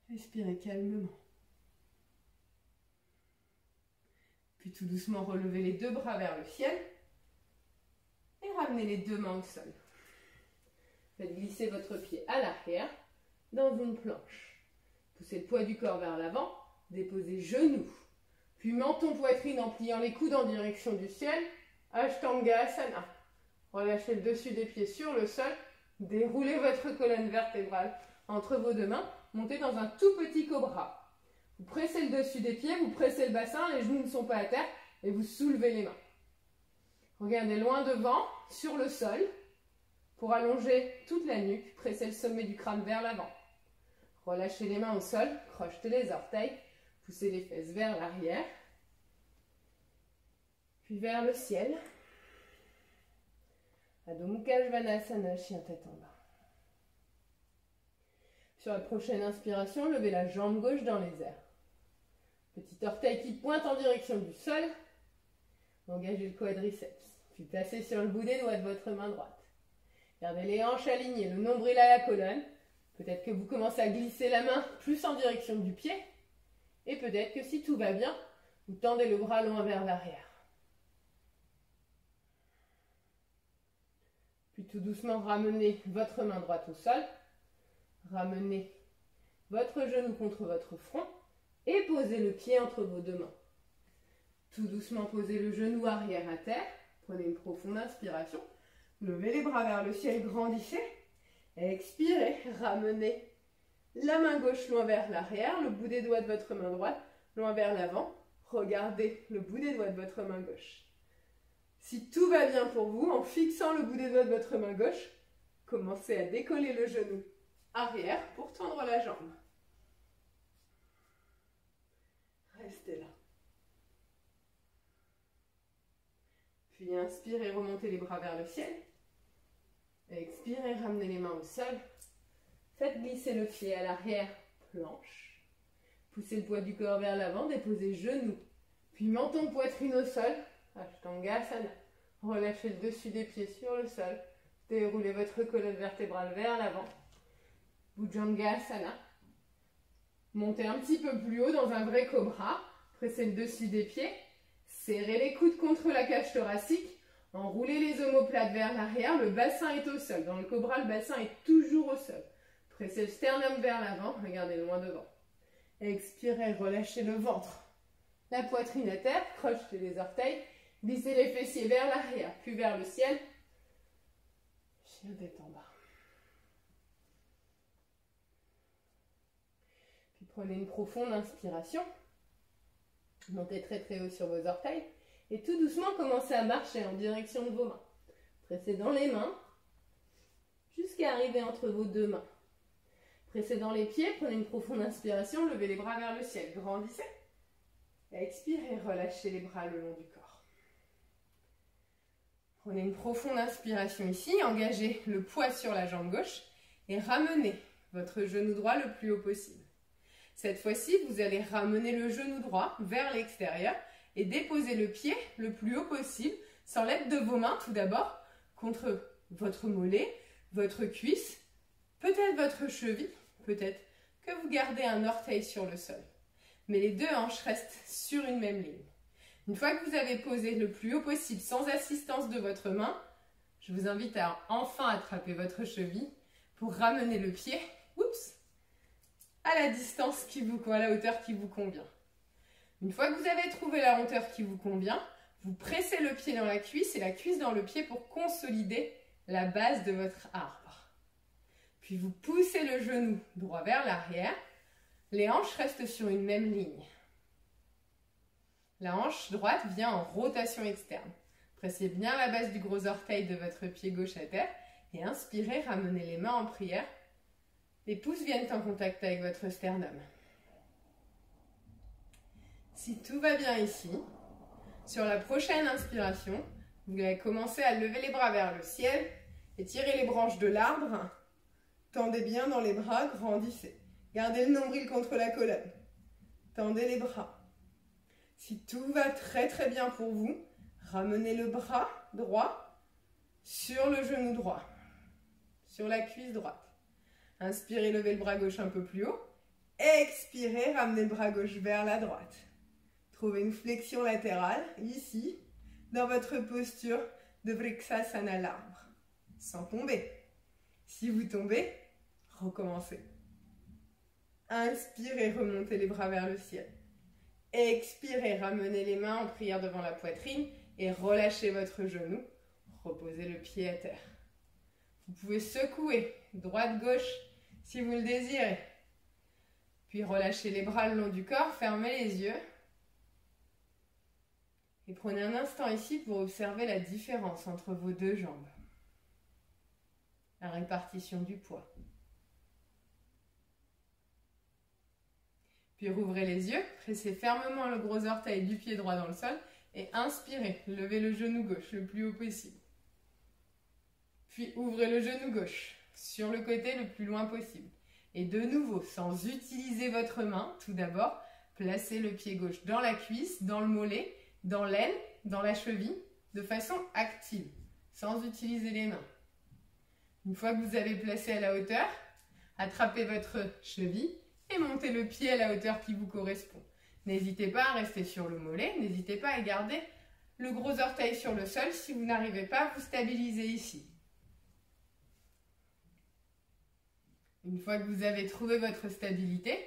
Respirez calmement. Puis tout doucement, relevez les deux bras vers le ciel et ramenez les deux mains au sol. Faites glisser votre pied à l'arrière dans une planche. Poussez le poids du corps vers l'avant, déposez genoux, puis menton poitrine en pliant les coudes en direction du ciel, Ashtangasana. Relâchez le dessus des pieds sur le sol, déroulez votre colonne vertébrale entre vos deux mains, montez dans un tout petit cobra. Vous pressez le dessus des pieds, vous pressez le bassin, les genoux ne sont pas à terre et vous soulevez les mains. Regardez loin devant, sur le sol, pour allonger toute la nuque, pressez le sommet du crâne vers l'avant. Relâchez les mains au sol, crochetez les orteils, poussez les fesses vers l'arrière, puis vers le ciel. Adho Mukha Svanasana, chien tête en bas. Sur la prochaine inspiration, levez la jambe gauche dans les airs. Petit orteil qui pointe en direction du sol. Engagez le quadriceps. Puis placez sur le bout des doigts de votre main droite. Gardez les hanches alignées, le nombril à la colonne. Peut-être que vous commencez à glisser la main plus en direction du pied. Et peut-être que si tout va bien, vous tendez le bras loin vers l'arrière. Puis tout doucement, ramenez votre main droite au sol. Ramenez votre genou contre votre front et posez le pied entre vos deux mains. Tout doucement, posez le genou arrière à terre. Prenez une profonde inspiration. Levez les bras vers le ciel, grandissez. Expirez, ramenez la main gauche loin vers l'arrière, le bout des doigts de votre main droite loin vers l'avant. Regardez le bout des doigts de votre main gauche. Si tout va bien pour vous, en fixant le bout des doigts de votre main gauche, commencez à décoller le genou arrière pour tendre la jambe. Restez là. Puis inspirez, remontez les bras vers le ciel. Expirez, ramenez les mains au sol. Faites glisser le pied à l'arrière, planche. Poussez le poids du corps vers l'avant, déposez genoux. Puis menton, poitrine au sol, Ashtangasana. Relâchez le dessus des pieds sur le sol. Déroulez votre colonne vertébrale vers l'avant. Bhujangasana. Montez un petit peu plus haut dans un vrai cobra. Pressez le dessus des pieds. Serrez les coudes contre la cage thoracique. Enroulez les omoplates vers l'arrière, le bassin est au sol. Dans le cobra, le bassin est toujours au sol. Pressez le sternum vers l'avant, regardez loin devant. Expirez, relâchez le ventre. La poitrine à terre, crochetez les orteils, glissez les fessiers vers l'arrière, puis vers le ciel. Chien tête en bas. Puis prenez une profonde inspiration. Montez très très haut sur vos orteils. Et tout doucement, commencez à marcher en direction de vos mains. Pressez dans les mains jusqu'à arriver entre vos deux mains. Pressez dans les pieds, prenez une profonde inspiration, levez les bras vers le ciel, grandissez. Expirez, relâchez les bras le long du corps. Prenez une profonde inspiration ici, engagez le poids sur la jambe gauche et ramenez votre genou droit le plus haut possible. Cette fois-ci, vous allez ramener le genou droit vers l'extérieur et déposer le pied le plus haut possible, sans l'aide de vos mains tout d'abord, contre votre mollet, votre cuisse, peut-être votre cheville, peut-être que vous gardez un orteil sur le sol. Mais les deux hanches restent sur une même ligne. Une fois que vous avez posé le plus haut possible sans assistance de votre main, je vous invite à enfin attraper votre cheville pour ramener le pied, à la distance à la hauteur qui vous convient. Une fois que vous avez trouvé la hauteur qui vous convient, vous pressez le pied dans la cuisse et la cuisse dans le pied pour consolider la base de votre arbre. Puis vous poussez le genou droit vers l'arrière. Les hanches restent sur une même ligne. La hanche droite vient en rotation externe. Pressez bien la base du gros orteil de votre pied gauche à terre et inspirez, ramenez les mains en prière. Les pouces viennent en contact avec votre sternum. Si tout va bien ici, sur la prochaine inspiration, vous allez commencer à lever les bras vers le ciel et tirer les branches de l'arbre. Tendez bien dans les bras, grandissez. Gardez le nombril contre la colonne. Tendez les bras. Si tout va très très bien pour vous, ramenez le bras droit sur le genou droit, sur la cuisse droite. Inspirez, levez le bras gauche un peu plus haut. Expirez, ramenez le bras gauche vers la droite. Trouvez une flexion latérale, ici, dans votre posture de Vrikshasana l'arbre, sans tomber. Si vous tombez, recommencez. Inspirez, remontez les bras vers le ciel. Expirez, ramenez les mains en prière devant la poitrine et relâchez votre genou. Reposez le pied à terre. Vous pouvez secouer droite-gauche si vous le désirez. Puis relâchez les bras le long du corps, fermez les yeux. Et prenez un instant ici pour observer la différence entre vos deux jambes. La répartition du poids. Puis rouvrez les yeux, pressez fermement le gros orteil du pied droit dans le sol et inspirez, levez le genou gauche le plus haut possible. Puis ouvrez le genou gauche sur le côté le plus loin possible. Et de nouveau, sans utiliser votre main, tout d'abord, placez le pied gauche dans la cuisse, dans le mollet, dans l'aine, dans la cheville, de façon active, sans utiliser les mains. Une fois que vous avez placé à la hauteur, attrapez votre cheville et montez le pied à la hauteur qui vous correspond. N'hésitez pas à rester sur le mollet, n'hésitez pas à garder le gros orteil sur le sol si vous n'arrivez pas à vous stabiliser ici. Une fois que vous avez trouvé votre stabilité,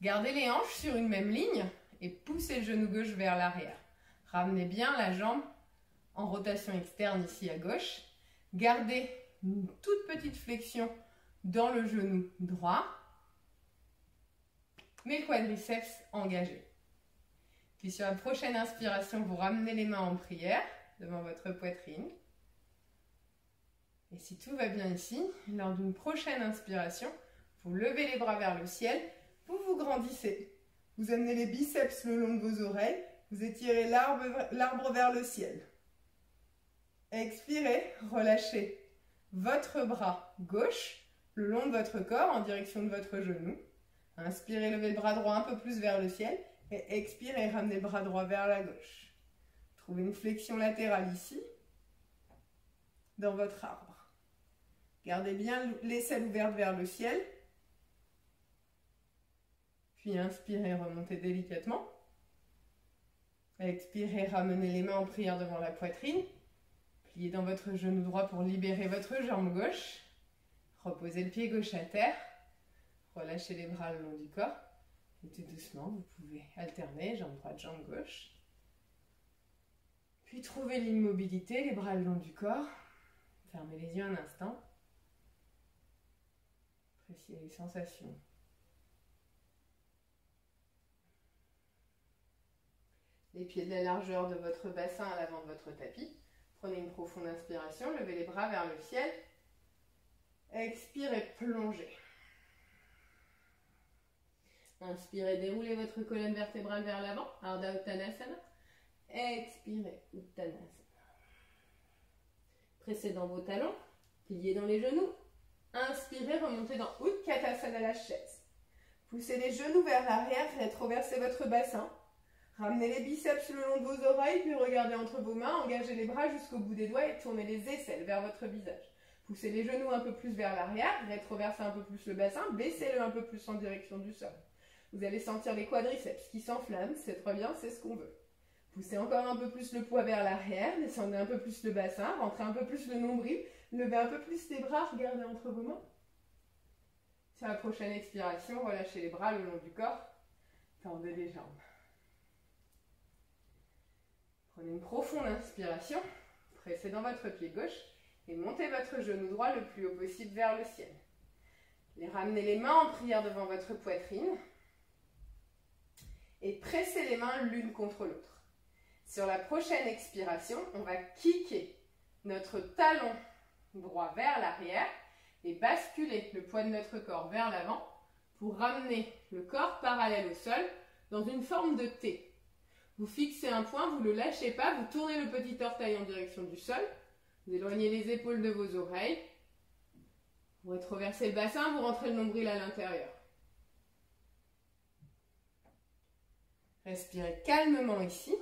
gardez les hanches sur une même ligne et poussez le genou gauche vers l'arrière. Ramenez bien la jambe en rotation externe ici à gauche. Gardez une toute petite flexion dans le genou droit, mais le quadriceps engagé. Puis sur la prochaine inspiration, vous ramenez les mains en prière devant votre poitrine. Et si tout va bien ici, lors d'une prochaine inspiration, vous levez les bras vers le ciel, vous vous grandissez. Vous amenez les biceps le long de vos oreilles, vous étirez l'arbre vers le ciel. Expirez, relâchez votre bras gauche le long de votre corps en direction de votre genou. Inspirez, levez le bras droit un peu plus vers le ciel et expirez, ramenez le bras droit vers la gauche. Trouvez une flexion latérale ici, dans votre arbre. Gardez bien l'aisselle ouverte vers le ciel. Puis inspirez, remontez délicatement. Expirez, ramenez les mains en prière devant la poitrine. pliez dans votre genou droit pour libérer votre jambe gauche. Reposez le pied gauche à terre. Relâchez les bras le long du corps. Et tout doucement, vous pouvez alterner jambe droite, jambe gauche. Puis trouvez l'immobilité, les bras le long du corps. Fermez les yeux un instant. Appréciez les sensations. Les pieds de la largeur de votre bassin à l'avant de votre tapis. Prenez une profonde inspiration, levez les bras vers le ciel. Expirez, plongez. Inspirez, déroulez votre colonne vertébrale vers l'avant, Ardha Uttanasana. Expirez, Uttanasana. Pressez dans vos talons, pliez dans les genoux. Inspirez, remontez dans Utkatasana, la chaise. Poussez les genoux vers l'arrière, rétroversez votre bassin. Ramenez les biceps le long de vos oreilles, puis regardez entre vos mains, engagez les bras jusqu'au bout des doigts et tournez les aisselles vers votre visage. Poussez les genoux un peu plus vers l'arrière, rétroversez un peu plus le bassin, baissez-le un peu plus en direction du sol. Vous allez sentir les quadriceps qui s'enflamment, c'est très bien, c'est ce qu'on veut. Poussez encore un peu plus le poids vers l'arrière, descendez un peu plus le bassin, rentrez un peu plus le nombril, levez un peu plus les bras, regardez entre vos mains. Sur la prochaine expiration, relâchez les bras le long du corps, tendez les jambes. Prenez une profonde inspiration, pressez dans votre pied gauche et montez votre genou droit le plus haut possible vers le ciel. Ramenez les mains en prière devant votre poitrine et pressez les mains l'une contre l'autre. Sur la prochaine expiration, on va kicker notre talon droit vers l'arrière et basculer le poids de notre corps vers l'avant pour ramener le corps parallèle au sol dans une forme de T. Vous fixez un point, vous ne le lâchez pas, vous tournez le petit orteil en direction du sol, vous éloignez les épaules de vos oreilles, vous rétroversez le bassin, vous rentrez le nombril à l'intérieur. Respirez calmement ici.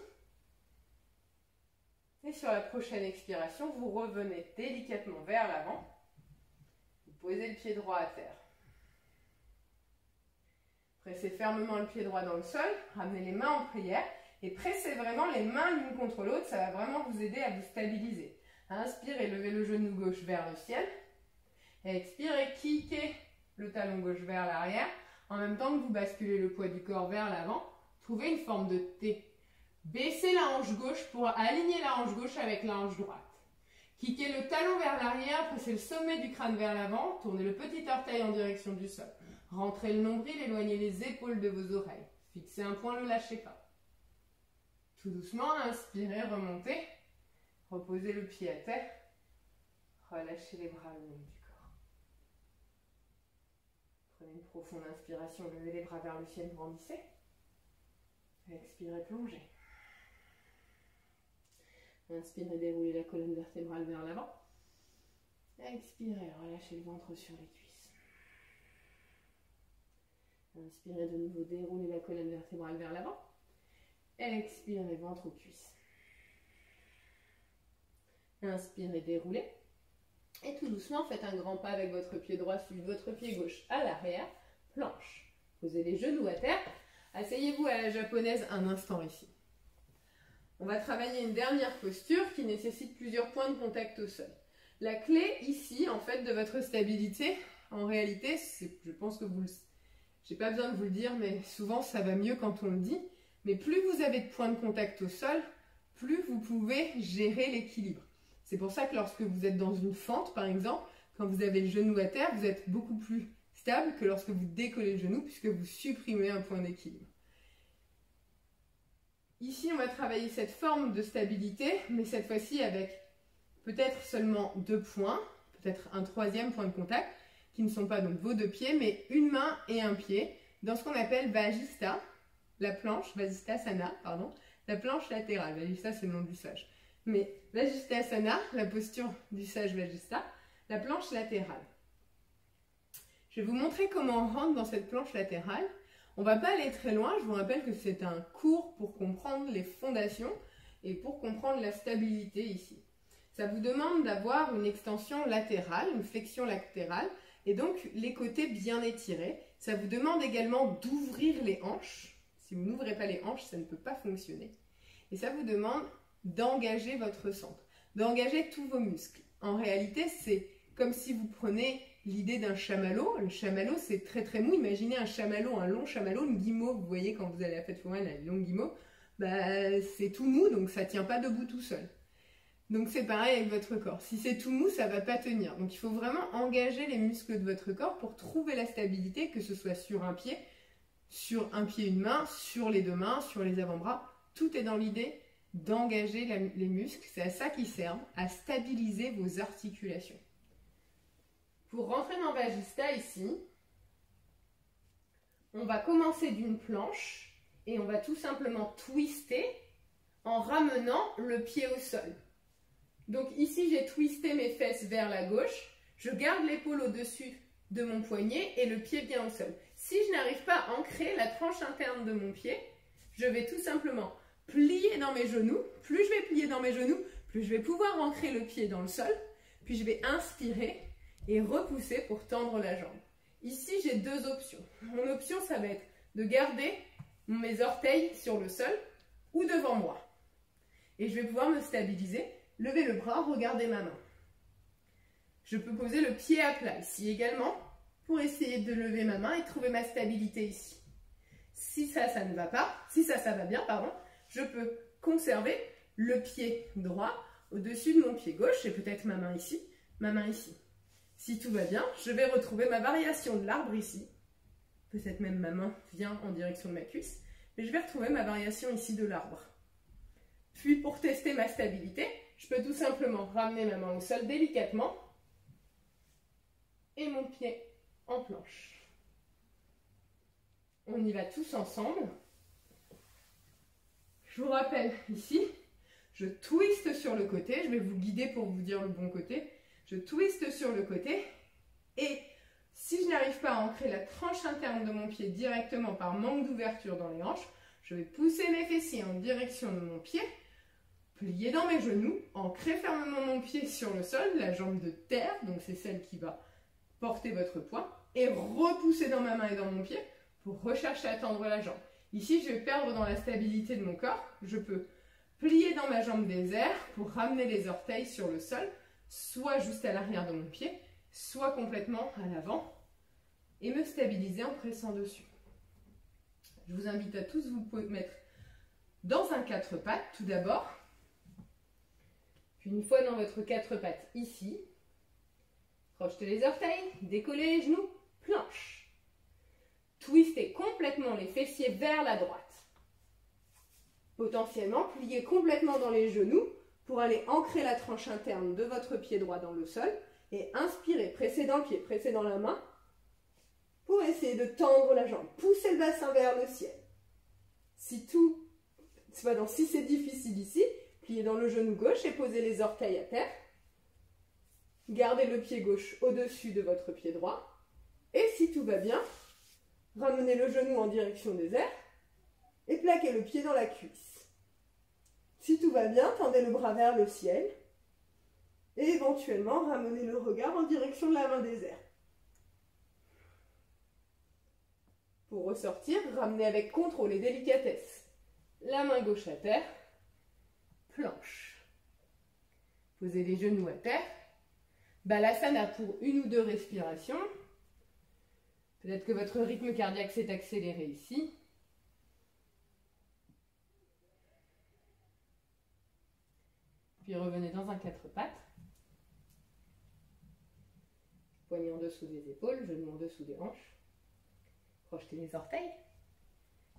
Et sur la prochaine expiration, vous revenez délicatement vers l'avant. Vous posez le pied droit à terre. Pressez fermement le pied droit dans le sol, ramenez les mains en prière et pressez vraiment les mains l'une contre l'autre, ça va vraiment vous aider à vous stabiliser. Inspirez, levez le genou gauche vers le ciel. Expirez, kickez le talon gauche vers l'arrière, en même temps que vous basculez le poids du corps vers l'avant. Trouvez une forme de T. Baissez la hanche gauche pour aligner la hanche gauche avec la hanche droite. Kickez le talon vers l'arrière, pressez le sommet du crâne vers l'avant, tournez le petit orteil en direction du sol. Rentrez le nombril, éloignez les épaules de vos oreilles. Fixez un point, ne le lâchez pas. Tout doucement, inspirez, remontez. Reposez le pied à terre. Relâchez les bras le long du corps. Prenez une profonde inspiration, levez les bras vers le ciel, grandissez. Expirez, plongez. Inspirez, déroulez la colonne vertébrale vers l'avant. Expirez, relâchez le ventre sur les cuisses. Inspirez de nouveau, déroulez la colonne vertébrale vers l'avant. Expirez, ventre aux cuisses. Inspirez, déroulez. Et tout doucement, faites un grand pas avec votre pied droit, suivez votre pied gauche à l'arrière. Planche. Posez les genoux à terre. Asseyez-vous à la japonaise un instant ici. On va travailler une dernière posture qui nécessite plusieurs points de contact au sol. La clé ici, en fait, de votre stabilité, en réalité, je pense que j'ai pas besoin de vous le dire, mais souvent ça va mieux quand on le dit. Mais plus vous avez de points de contact au sol, plus vous pouvez gérer l'équilibre. C'est pour ça que lorsque vous êtes dans une fente, par exemple, quand vous avez le genou à terre, vous êtes beaucoup plus stable que lorsque vous décollez le genou, puisque vous supprimez un point d'équilibre. Ici, on va travailler cette forme de stabilité, mais cette fois-ci avec peut-être seulement 2 points, peut-être un 3e point de contact, qui ne sont pas donc vos 2 pieds, mais une main et un pied, dans ce qu'on appelle Vajista, la planche, Vajistasana, pardon, la planche latérale. Vajista, c'est le nom du sage. Mais Vajistasana, la posture du sage Vajista, la planche latérale. Je vais vous montrer comment on rentre dans cette planche latérale. On ne va pas aller très loin, je vous rappelle que c'est un cours pour comprendre les fondations et pour comprendre la stabilité ici. Ça vous demande d'avoir une extension latérale, une flexion latérale, et donc les côtés bien étirés. Ça vous demande également d'ouvrir les hanches. Si vous n'ouvrez pas les hanches, ça ne peut pas fonctionner. Et ça vous demande d'engager votre centre. d'engager tous vos muscles. En réalité, c'est comme si vous prenez l'idée d'un chamallow. Le chamallow, c'est très très mou. Imaginez un chamallow, un long chamallow, une guimauve. Vous voyez, quand vous allez à la fête foraine, la longue guimauve, bah, c'est tout mou, donc ça ne tient pas debout tout seul. Donc c'est pareil avec votre corps. Si c'est tout mou, ça ne va pas tenir. Donc il faut vraiment engager les muscles de votre corps pour trouver la stabilité, que ce soit sur un pied, une main, sur les deux mains, sur les avant-bras. Tout est dans l'idée d'engager les muscles. C'est à ça qu'ils servent, à stabiliser vos articulations. Pour rentrer dans Vajista ici, on va commencer d'une planche et on va tout simplement twister en ramenant le pied au sol. Donc ici, j'ai twisté mes fesses vers la gauche. Je garde l'épaule au-dessus de mon poignet et le pied vient au sol. Si je n'arrive pas à ancrer la tranche interne de mon pied, je vais tout simplement plier dans mes genoux. Plus je vais plier dans mes genoux, plus je vais pouvoir ancrer le pied dans le sol. Puis je vais inspirer et repousser pour tendre la jambe. Ici, j'ai deux options. Mon option, ça va être de garder mes orteils sur le sol ou devant moi. Et je vais pouvoir me stabiliser. Lever le bras, regarder ma main. Je peux poser le pied à plat ici également pour essayer de lever ma main et trouver ma stabilité ici. Si ça ne va pas, si ça va bien, pardon, je peux conserver le pied droit au-dessus de mon pied gauche et peut-être ma main ici, ma main ici. Si tout va bien, je vais retrouver ma variation de l'arbre ici. Peut-être même ma main vient en direction de ma cuisse, mais je vais retrouver ma variation ici de l'arbre. Puis pour tester ma stabilité, je peux tout simplement ramener ma main au sol délicatement et mon pied en planche. On y va tous ensemble. Je vous rappelle ici, je twiste sur le côté, je vais vous guider pour vous dire le bon côté. Je twiste sur le côté et si je n'arrive pas à ancrer la tranche interne de mon pied directement par manque d'ouverture dans les hanches, je vais pousser mes fessiers en direction de mon pied, plier dans mes genoux, ancrer fermement mon pied sur le sol, la jambe de terre, donc c'est celle qui va porter votre poids, et repousser dans ma main et dans mon pied pour rechercher à tendre la jambe. Ici, je vais perdre dans la stabilité de mon corps. Je peux plier dans ma jambe des airs pour ramener les orteils sur le sol, soit juste à l'arrière de mon pied, soit complètement à l'avant, et me stabiliser en pressant dessus. Je vous invite à tous vous mettre dans un quatre pattes tout d'abord. Puis une fois dans votre quatre pattes ici, crochetez les orteils, décollez les genoux, planche. Twistez complètement les fessiers vers la droite. Potentiellement, pliez complètement dans les genoux pour aller ancrer la tranche interne de votre pied droit dans le sol et inspirez, pressez dans le pied, pressez dans la main pour essayer de tendre la jambe. Poussez le bassin vers le ciel. Si c'est difficile ici, pliez dans le genou gauche et posez les orteils à terre. Gardez le pied gauche au-dessus de votre pied droit. Et si tout va bien, ramenez le genou en direction des airs et plaquez le pied dans la cuisse. Si tout va bien, tendez le bras vers le ciel et éventuellement ramenez le regard en direction de la main des airs. Pour ressortir, ramenez avec contrôle et délicatesse la main gauche à terre, planche. Posez les genoux à terre. Balasana pour une ou deux respirations. Peut-être que votre rythme cardiaque s'est accéléré ici. Puis revenez dans un quatre pattes. Poignets en dessous des épaules, genoux en dessous des hanches. Crochetez les orteils.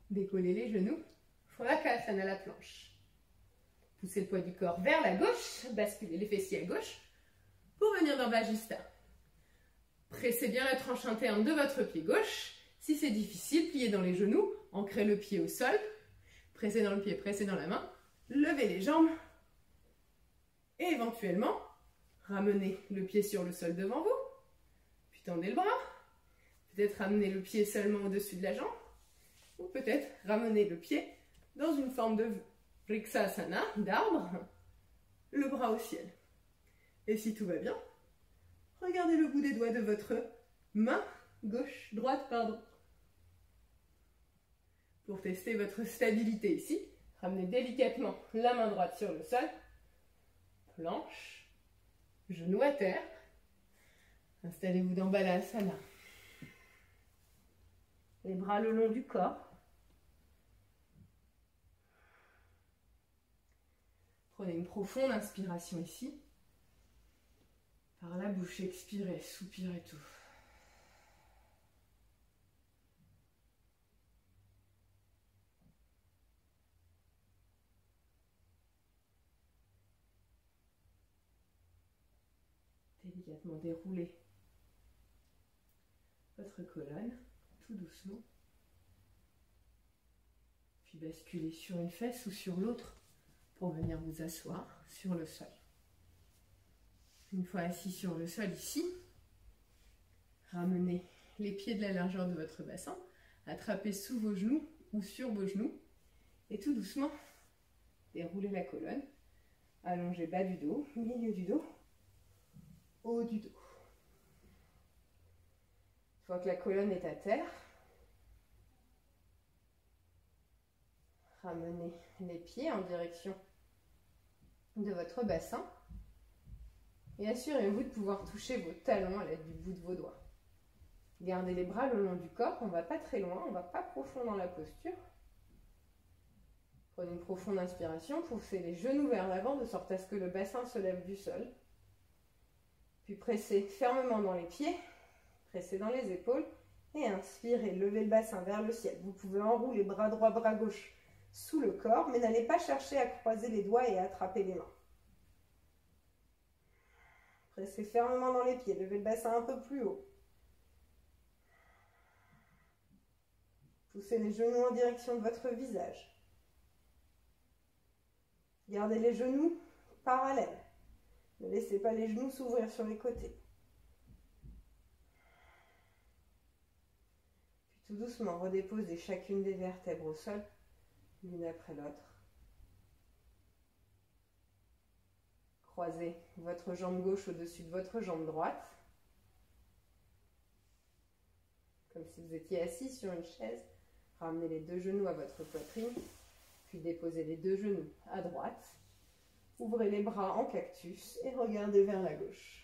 Décollez les genoux. Vrakasana, la planche. Poussez le poids du corps vers la gauche. Basculez les fessiers à gauche pour venir dans Vajista. Pressez bien la tranche interne de votre pied gauche. Si c'est difficile, pliez dans les genoux. Ancrez le pied au sol. Pressez dans le pied, pressez dans la main. Levez les jambes. Et éventuellement, ramenez le pied sur le sol devant vous. Puis tendez le bras. Peut-être ramenez le pied seulement au-dessus de la jambe. Ou peut-être ramenez le pied dans une forme de Vriksasana, d'arbre. Le bras au ciel. Et si tout va bien, regardez le bout des doigts de votre main droite. Pour tester votre stabilité ici, ramenez délicatement la main droite sur le sol. planche, genou à terre. Installez-vous dans Balasana. Les bras le long du corps. Prenez une profonde inspiration ici. Par la bouche, expirez, soupirez tout. Délicatement déroulez votre colonne, tout doucement. Puis basculez sur une fesse ou sur l'autre pour venir vous asseoir sur le sol. Une fois assis sur le sol ici, ramenez les pieds de la largeur de votre bassin, attrapez sous vos genoux ou sur vos genoux et tout doucement, déroulez la colonne, allongez bas du dos, milieu du dos, haut du dos. Une fois que la colonne est à terre, ramenez les pieds en direction de votre bassin et assurez-vous de pouvoir toucher vos talons à l'aide du bout de vos doigts. Gardez les bras le long du corps, on ne va pas très loin, on ne va pas profond dans la posture. Prenez une profonde inspiration, poussez les genoux vers l'avant de sorte à ce que le bassin se lève du sol. Puis pressez fermement dans les pieds, pressez dans les épaules et inspirez, levez le bassin vers le ciel. Vous pouvez enrouler bras droit, bras gauche sous le corps, mais n'allez pas chercher à croiser les doigts et à attraper les mains. Pressez fermement dans les pieds, levez le bassin un peu plus haut. Poussez les genoux en direction de votre visage. Gardez les genoux parallèles. Ne laissez pas les genoux s'ouvrir sur les côtés. Puis tout doucement, redéposez chacune des vertèbres au sol, l'une après l'autre. Croisez votre jambe gauche au-dessus de votre jambe droite, comme si vous étiez assis sur une chaise. Ramenez les deux genoux à votre poitrine, puis déposez les deux genoux à droite. Ouvrez les bras en cactus et regardez vers la gauche.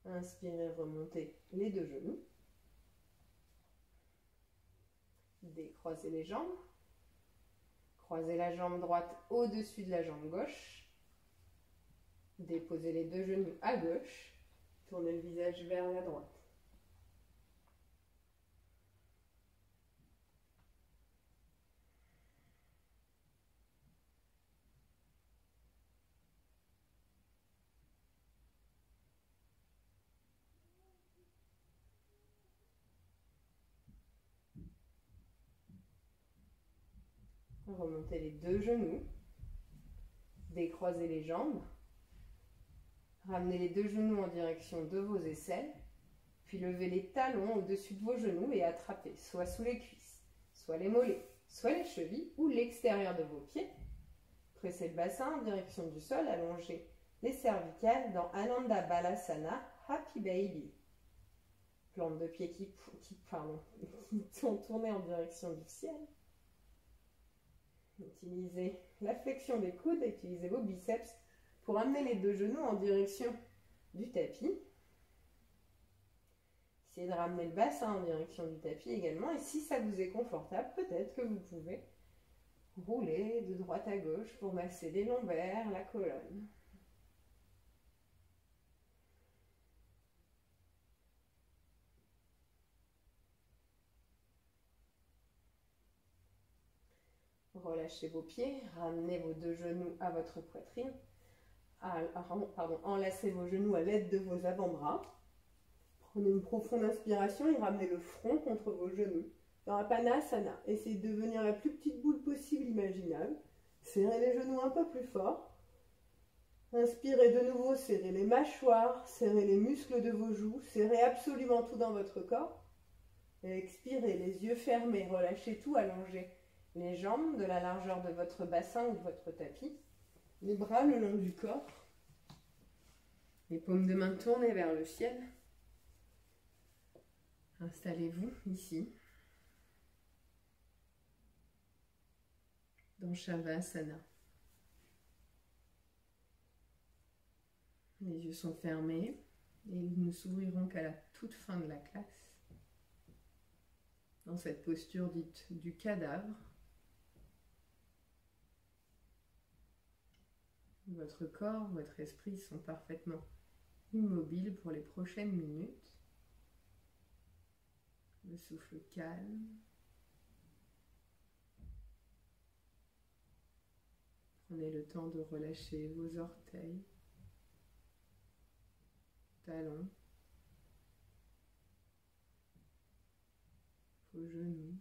Inspirez, remontez les deux genoux. Décroisez les jambes. Croisez la jambe droite au-dessus de la jambe gauche. Déposez les deux genoux à gauche. Tournez le visage vers la droite. Remontez les deux genoux. Décroisez les jambes. Ramenez les deux genoux en direction de vos aisselles. Puis levez les talons au-dessus de vos genoux et attrapez soit sous les cuisses, soit les mollets, soit les chevilles ou l'extérieur de vos pieds. Pressez le bassin en direction du sol, allongez les cervicales dans Ananda Balasana, Happy Baby. Plante de pieds qui sont tournées en direction du ciel. Utilisez la flexion des coudes, utilisez vos biceps pour amener les deux genoux en direction du tapis. Essayez de ramener le bassin en direction du tapis également. Et si ça vous est confortable, peut-être que vous pouvez rouler de droite à gauche pour masser les lombaires, la colonne. Relâchez vos pieds, ramenez vos deux genoux à votre poitrine. Enlacez vos genoux à l'aide de vos avant-bras. Prenez une profonde inspiration et ramenez le front contre vos genoux. Dans Apanasana, essayez de devenir la plus petite boule possible imaginable. Serrez les genoux un peu plus fort. Inspirez de nouveau, serrez les mâchoires, serrez les muscles de vos joues, serrez absolument tout dans votre corps. Et expirez, les yeux fermés, relâchez tout, allongez les jambes de la largeur de votre bassin ou de votre tapis. Les bras le long du corps. Les paumes de main tournées vers le ciel. Installez-vous ici, dans Shavasana. Les yeux sont fermés et ils ne s'ouvriront qu'à la toute fin de la classe. Dans cette posture dite du cadavre, votre corps, votre esprit sont parfaitement immobiles pour les prochaines minutes. Le souffle calme. Prenez le temps de relâcher vos orteils, talons, vos genoux.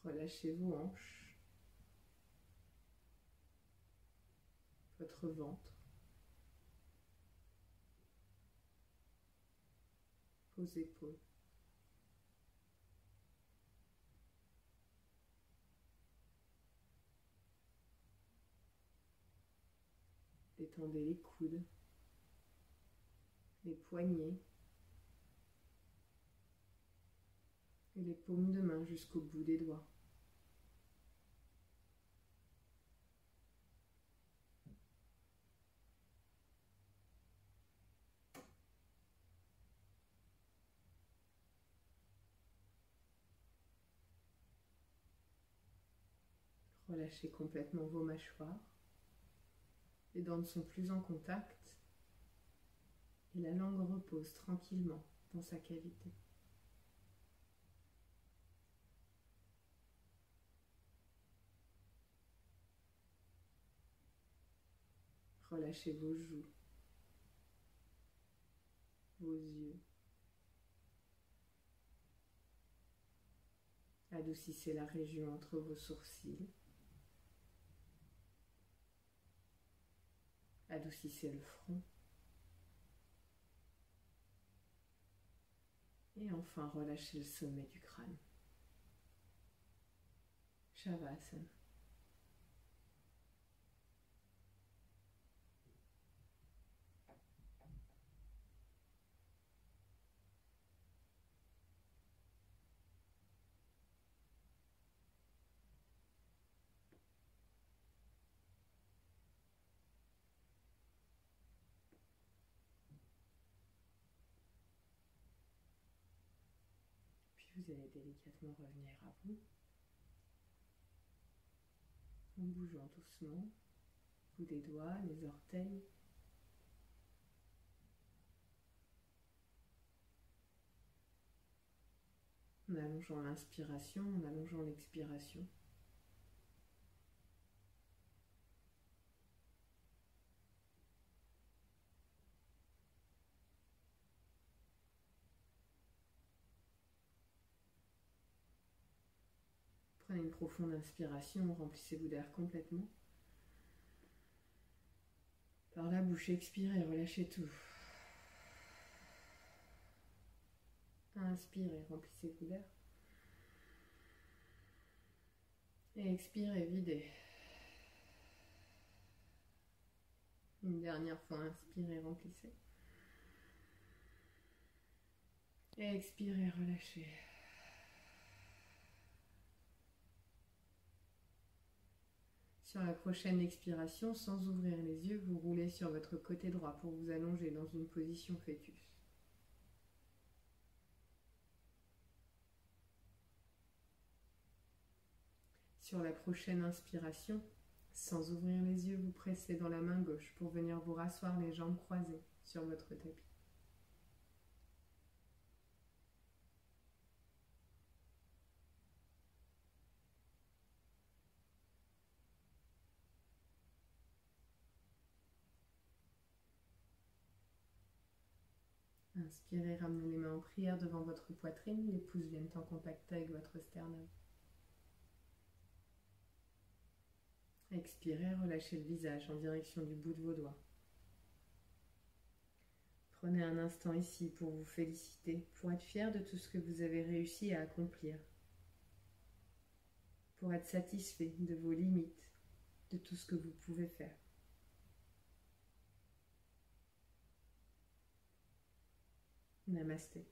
Relâchez vos hanches, votre ventre, vos épaules. Détendez les coudes, les poignets et les paumes de main jusqu'au bout des doigts. Relâchez complètement vos mâchoires. Les dents ne sont plus en contact et la langue repose tranquillement dans sa cavité. Relâchez vos joues, vos yeux. Adoucissez la région entre vos sourcils. Adoucissez le front. Et enfin, relâchez le sommet du crâne. Shavasana. Puis vous allez délicatement revenir à vous, en bougeant doucement, bout des doigts, les orteils. En allongeant l'inspiration, en allongeant l'expiration. Prenez une profonde inspiration, remplissez-vous d'air complètement. Par la bouche, expirez, relâchez tout. Inspirez, remplissez-vous d'air. Et expirez, videz. Une dernière fois, inspirez, remplissez. Et expirez, relâchez. Sur la prochaine expiration, sans ouvrir les yeux, vous roulez sur votre côté droit pour vous allonger dans une position fœtus. Sur la prochaine inspiration, sans ouvrir les yeux, vous pressez dans la main gauche pour venir vous rasseoir les jambes croisées sur votre tapis. Inspirez, ramenez les mains en prière devant votre poitrine, les pouces viennent en contact avec votre sternum. Expirez, relâchez le visage en direction du bout de vos doigts. Prenez un instant ici pour vous féliciter, pour être fier de tout ce que vous avez réussi à accomplir, pour être satisfait de vos limites, de tout ce que vous pouvez faire. Namasté.